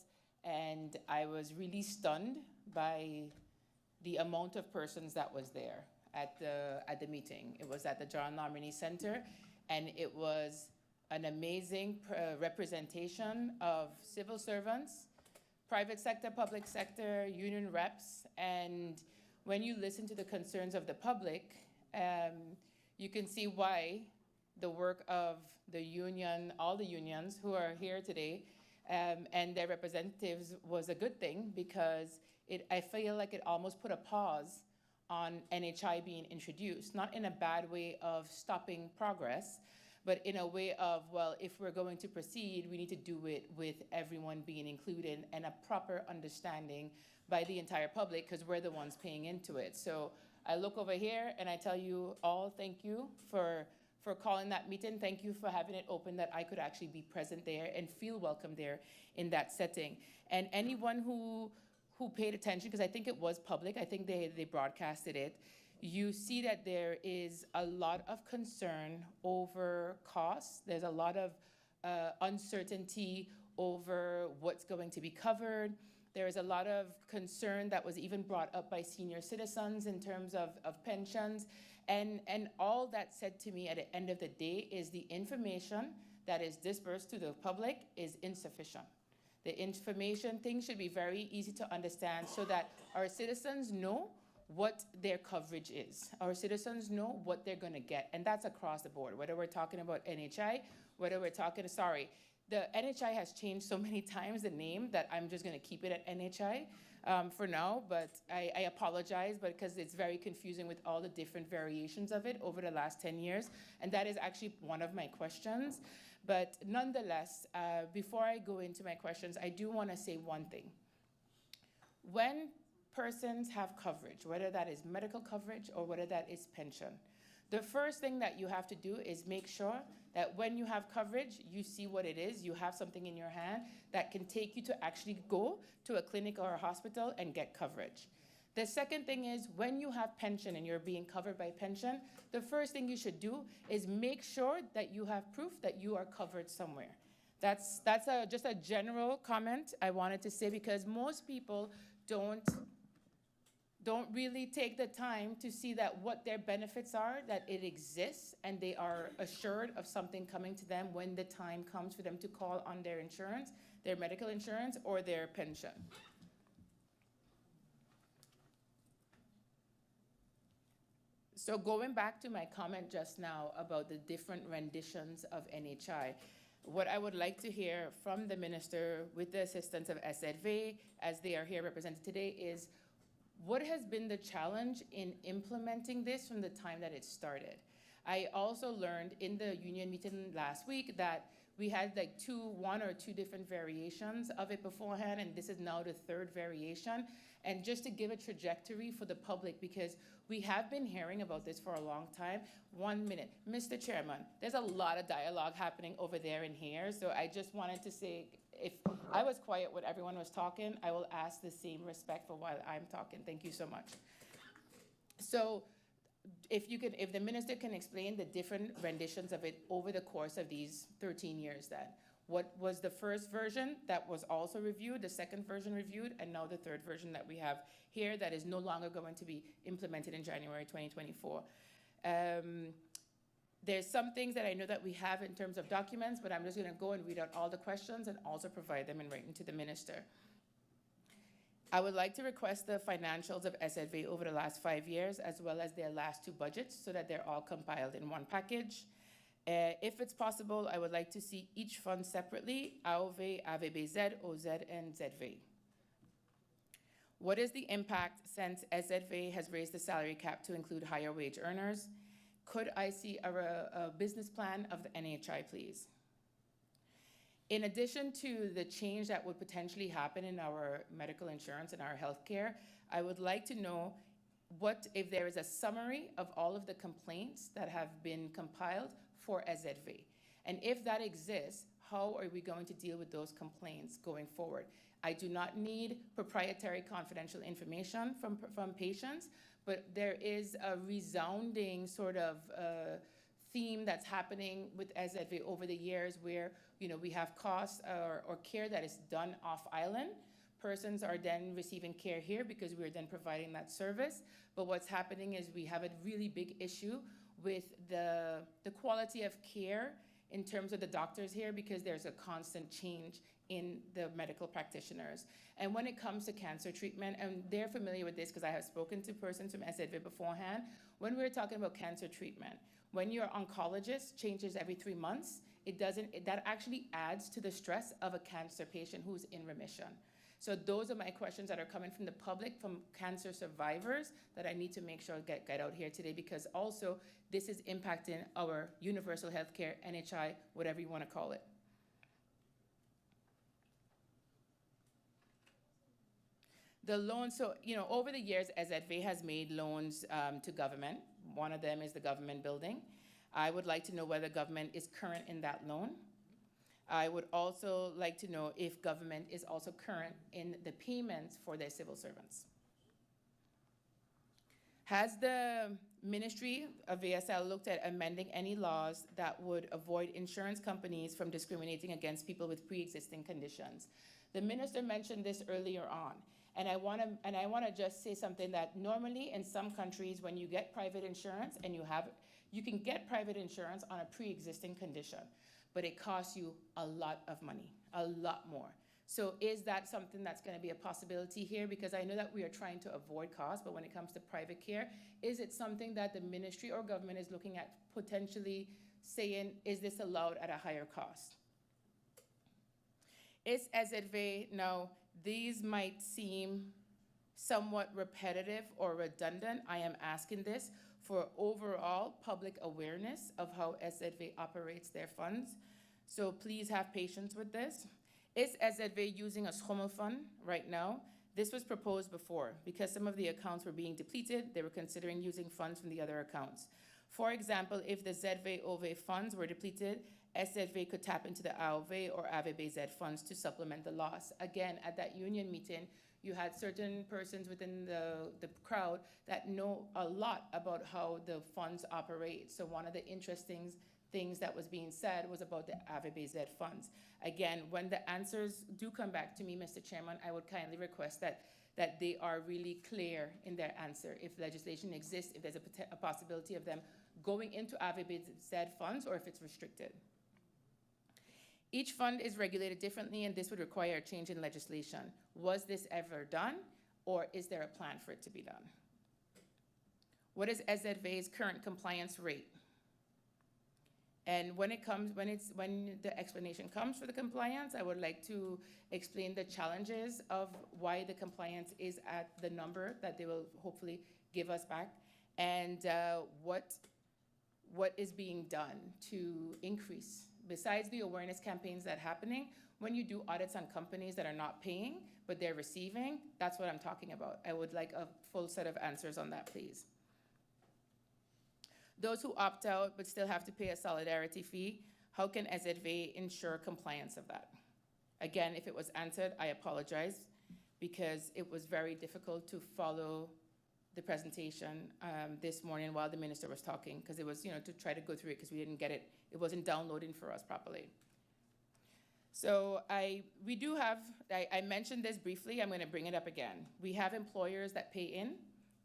J: and I was really stunned by the amount of persons that was there at the meeting. It was at the John Lomerny Center, and it was an amazing representation of civil servants, private sector, public sector, union reps, and when you listen to the concerns of the public, you can see why the work of the union, all the unions who are here today, and their representatives was a good thing because I feel like it almost put a pause on NHI being introduced, not in a bad way of stopping progress, but in a way of, well, if we're going to proceed, we need to do it with everyone being included and a proper understanding by the entire public because we're the ones paying into it. So I look over here and I tell you all thank you for for calling that meeting. Thank you for having it open that I could actually be present there and feel welcome there in that setting. And anyone who paid attention, because I think it was public, I think they broadcasted it, you see that there is a lot of concern over costs. There's a lot of uncertainty over what's going to be covered. There is a lot of concern that was even brought up by senior citizens in terms of pensions. And all that said to me at the end of the day is the information that is dispersed to the public is insufficient. The information, things should be very easy to understand so that our citizens know what their coverage is. Our citizens know what they're gonna get, and that's across the board, whether we're talking about NHI, whether we're talking, sorry, the NHI has changed so many times, the name, that I'm just gonna keep it at NHI for now, but I apologize, but because it's very confusing with all the different variations of it over the last 10 years, and that is actually one of my questions. But nonetheless, before I go into my questions, I do wanna say one thing. When persons have coverage, whether that is medical coverage or whether that is pension, the first thing that you have to do is make sure that when you have coverage, you see what it is, you have something in your hand that can take you to actually go to a clinic or a hospital and get coverage. The second thing is when you have pension and you're being covered by pension, the first thing you should do is make sure that you have proof that you are covered somewhere. That's just a general comment I wanted to say, because most people don't really take the time to see that what their benefits are, that it exists, and they are assured of something coming to them when the time comes for them to call on their insurance, their medical insurance, or their pension. So going back to my comment just now about the different renditions of NHI, what I would like to hear from the minister with the assistance of SZV, as they are here represented today, is what has been the challenge in implementing this from the time that it started? I also learned in the union meeting last week that we had like one or two different variations of it beforehand, and this is now the third variation. And just to give a trajectory for the public, because we have been hearing about this for a long time. 1 minute, Mr. Chairman, there's a lot of dialogue happening over there and here, so I just wanted to say, if I was quiet when everyone was talking, I will ask the same respect for while I'm talking. Thank you so much. So if the minister can explain the different renditions of it over the course of these 13 years then. What was the first version that was also reviewed, the second version reviewed, and now the third version that we have here that is no longer going to be implemented in January 2024. There's some things that I know that we have in terms of documents, but I'm just gonna go and read out all the questions and also provide them in writing to the minister. I would like to request the financials of SZV over the last 5 years, as well as their last 2 budgets, so that they're all compiled in one package. If it's possible, I would like to see each fund separately, AOV, AVBZ, OZ, and ZV. What is the impact since SZV has raised the salary cap to include higher wage earners? Could I see a business plan of the NHI, please? In addition to the change that would potentially happen in our medical insurance and our healthcare, I would like to know if there is a summary of all of the complaints that have been compiled for SZV. And if that exists, how are we going to deal with those complaints going forward? I do not need proprietary confidential information from patients, but there is a resounding sort of theme that's happening with SZV over the years where, we have costs or care that is done off island. Persons are then receiving care here because we're then providing that service. But what's happening is we have a really big issue with the quality of care in terms of the doctors here, because there's a constant change in the medical practitioners. And when it comes to cancer treatment, and they're familiar with this because I have spoken to persons from SZV beforehand, when we're talking about cancer treatment, when your oncologist changes every 3 months, that actually adds to the stress of a cancer patient who's in remission. So those are my questions that are coming from the public, from cancer survivors, that I need to make sure get out here today, because also this is impacting our universal health care, NHI, whatever you want to call it. The loans, so, over the years, SZV has made loans to government. One of them is the government building. I would like to know whether government is current in that loan. I would also like to know if government is also current in the payments for their civil servants. Has the Ministry of VSL looked at amending any laws that would avoid insurance companies from discriminating against people with pre-existing conditions? The minister mentioned this earlier on, and I want to just say something that normally in some countries, when you get private insurance and you can get private insurance on a pre-existing condition, but it costs you a lot of money, a lot more. So is that something that's going to be a possibility here? Because I know that we are trying to avoid costs, but when it comes to private care, is it something that the ministry or government is looking at potentially saying, is this allowed at a higher cost? Is SZV, now these might seem somewhat repetitive or redundant. I am asking this for overall public awareness of how SZV operates their funds. So please have patience with this. Is SZV using a schommel fund right now? This was proposed before. Because some of the accounts were being depleted, they were considering using funds from the other accounts. For example, if the ZV-OV funds were depleted, SZV could tap into the AOV or AVBZ funds to supplement the loss. Again, at that union meeting, you had certain persons within the crowd that know a lot about how the funds operate. So one of the interesting things that was being said was about the AVBZ funds. Again, when the answers do come back to me, Mr. Chairman, I would kindly request that they are really clear in their answer. If legislation exists, if there's a possibility of them going into AVBZ funds, or if it's restricted. Each fund is regulated differently, and this would require a change in legislation. Was this ever done, or is there a plan for it to be done? What is SZV's current compliance rate? And when the explanation comes for the compliance, I would like to explain the challenges of why the compliance is at the number that they will hopefully give us back, and what is being done to increase. Besides the awareness campaigns that are happening, when you do audits on companies that are not paying, but they're receiving, that's what I'm talking about. I would like a full set of answers on that, please. Those who opt out but still have to pay a solidarity fee, how can SZV ensure compliance of that? Again, if it was answered, I apologize, because it was very difficult to follow the presentation this morning while the minister was talking, because it was, to try to go through it, because we didn't get it. It wasn't downloading for us properly. So we do have, I mentioned this briefly, I'm going to bring it up again. We have employers that pay in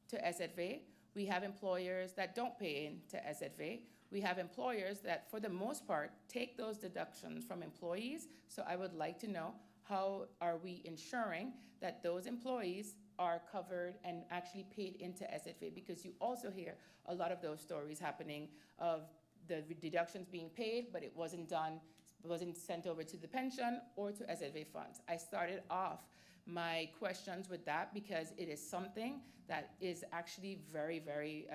J: to SZV. We have employers that don't pay in to SZV. We have employers that, for the most part, take those deductions from employees. So I would like to know, how are we ensuring that those employees are covered and actually paid into SZV? Because you also hear a lot of those stories happening of the deductions being paid, but it wasn't done, it wasn't sent over to the pension or to SZV funds. I started off my questions with that because it is something that is actually very, very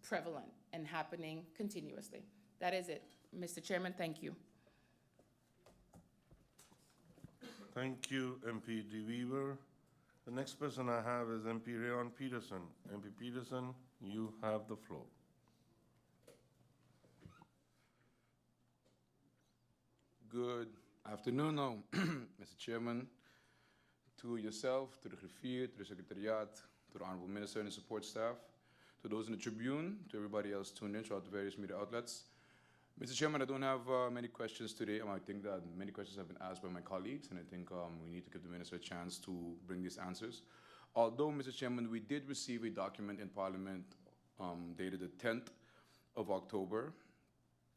J: prevalent and happening continuously. That is it. Mr. Chairman, thank you.
A: Thank you, MP De Weaver. The next person I have is MP Rayon Peterson. MP Peterson, you have the floor.
K: Good afternoon now, Mr. Chairman, to yourself, to the griffier, to the Secretariat, to the Honorable Minister and the support staff, to those in the Tribune, to everybody else tuned in throughout the various media outlets. Mr. Chairman, I don't have many questions today. I think that many questions have been asked by my colleagues, and I think we need to give the Minister a chance to bring these answers. Although, Mr. Chairman, we did receive a document in Parliament dated the 10th of October,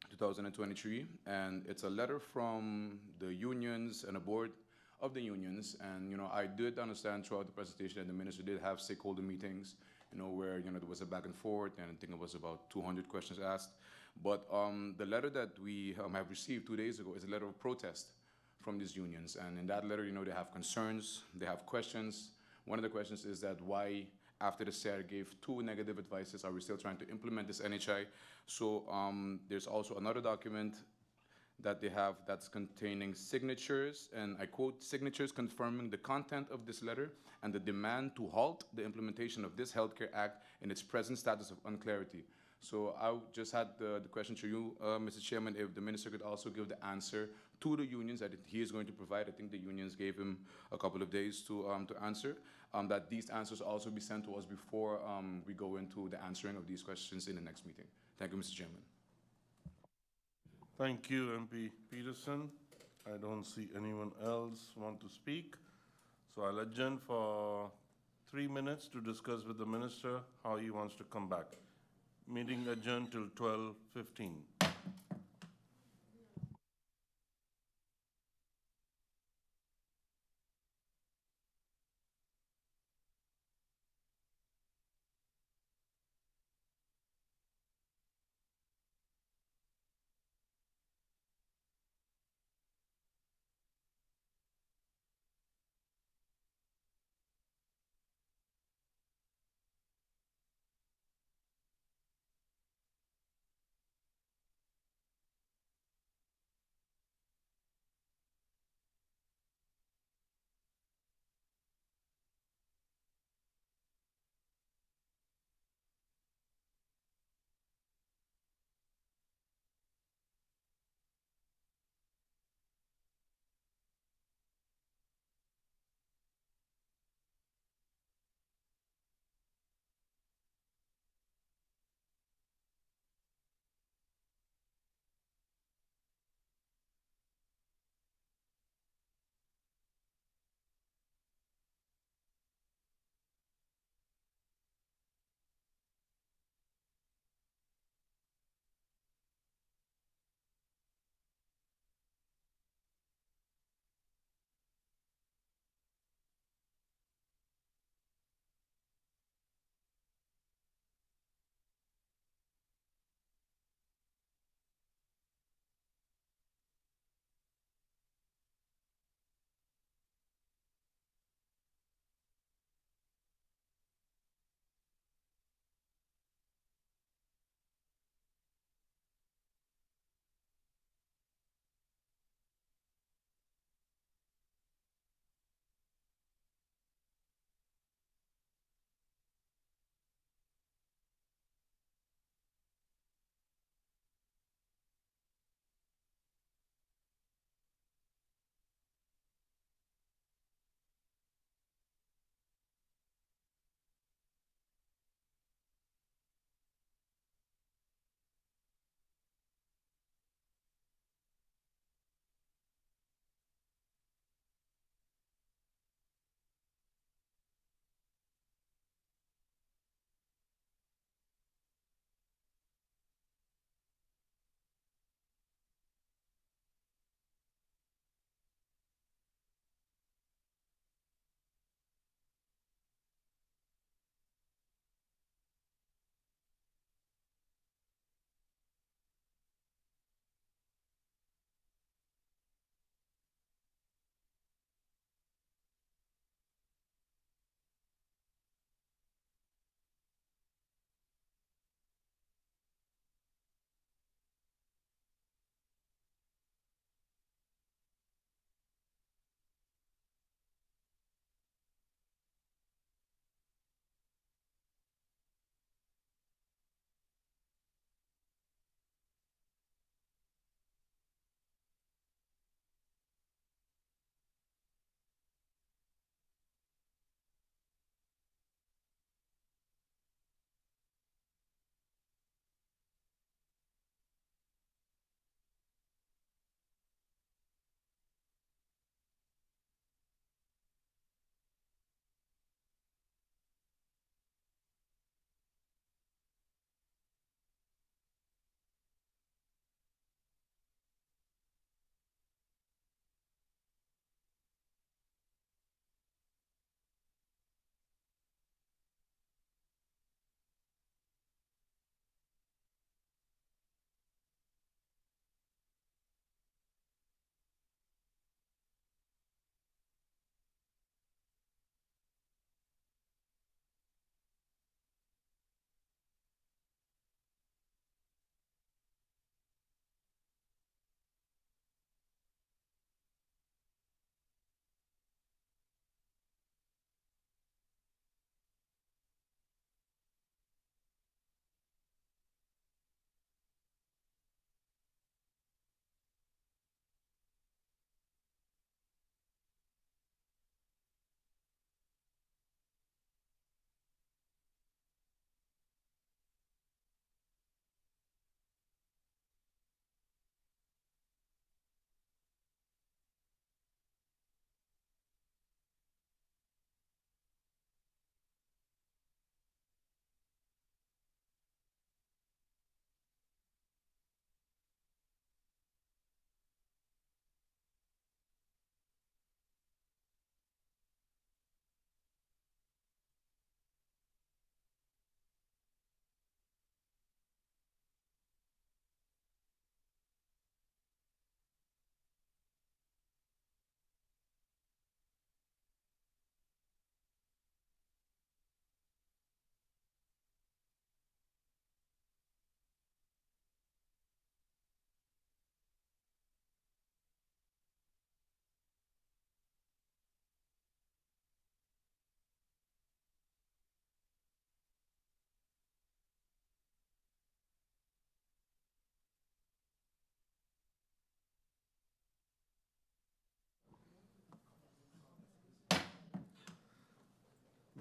K: 2023, and it's a letter from the unions and a board of the unions. And I did understand throughout the presentation that the minister did have stakeholder meetings, where there was a back and forth, and I think it was about 200 questions asked. But the letter that we have received 2 days ago is a letter of protest from these unions, and in that letter, they have concerns, they have questions. One of the questions is that why, after the SARE gave 2 negative advices, are we still trying to implement this NHI? So there's also another document that they have that's containing signatures, and I quote, signatures confirming the content of this letter and the demand to halt the implementation of this Healthcare Act in its present status of unclarity. So I just had the question to you, Mr. Chairman, if the minister could also give the answer to the unions that he is going to provide. I think the unions gave him a couple of days to answer. That these answers also be sent to us before we go into the answering of these questions in the next meeting. Thank you, Mr. Chairman.
A: Thank you, MP Peterson. I don't see anyone else want to speak. So I'll adjourn for 3 minutes to discuss with the minister how he wants to come back. Meeting adjourned till 12:15.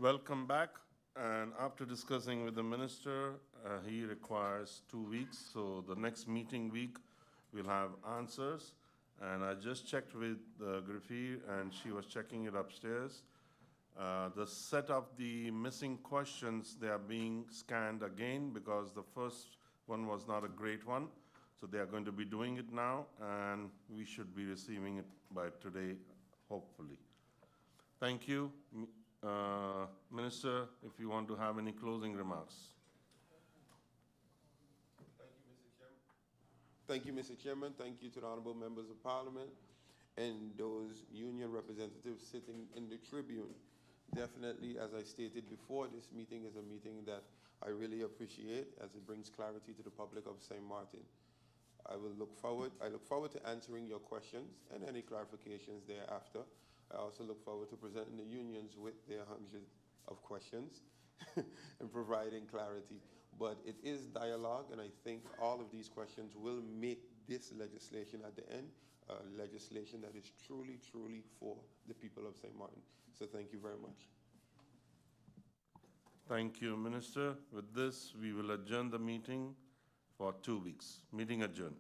A: Welcome back. And after discussing with the minister, he requires 2 weeks. So the next meeting week, we'll have answers. And I just checked with Griffey, and she was checking it upstairs. The set of the missing questions, they are being scanned again because the first one was not a great one. So they are going to be doing it now, and we should be receiving it by today, hopefully. Thank you. Minister, if you want to have any closing remarks.
C: Thank you, Mr. Chairman. Thank you to the honorable members of parliament and those union representatives sitting in the tribune. Definitely, as I stated before, this meeting is a meeting that I really appreciate as it brings clarity to the public of St. Martin. I look forward to answering your questions and any clarifications thereafter. I also look forward to presenting the unions with their hundreds of questions and providing clarity. But it is dialogue, and I think all of these questions will make this legislation at the end legislation that is truly, truly for the people of St. Martin. So thank you very much.
A: Thank you, Minister. With this, we will adjourn the meeting for 2 weeks. Meeting adjourned.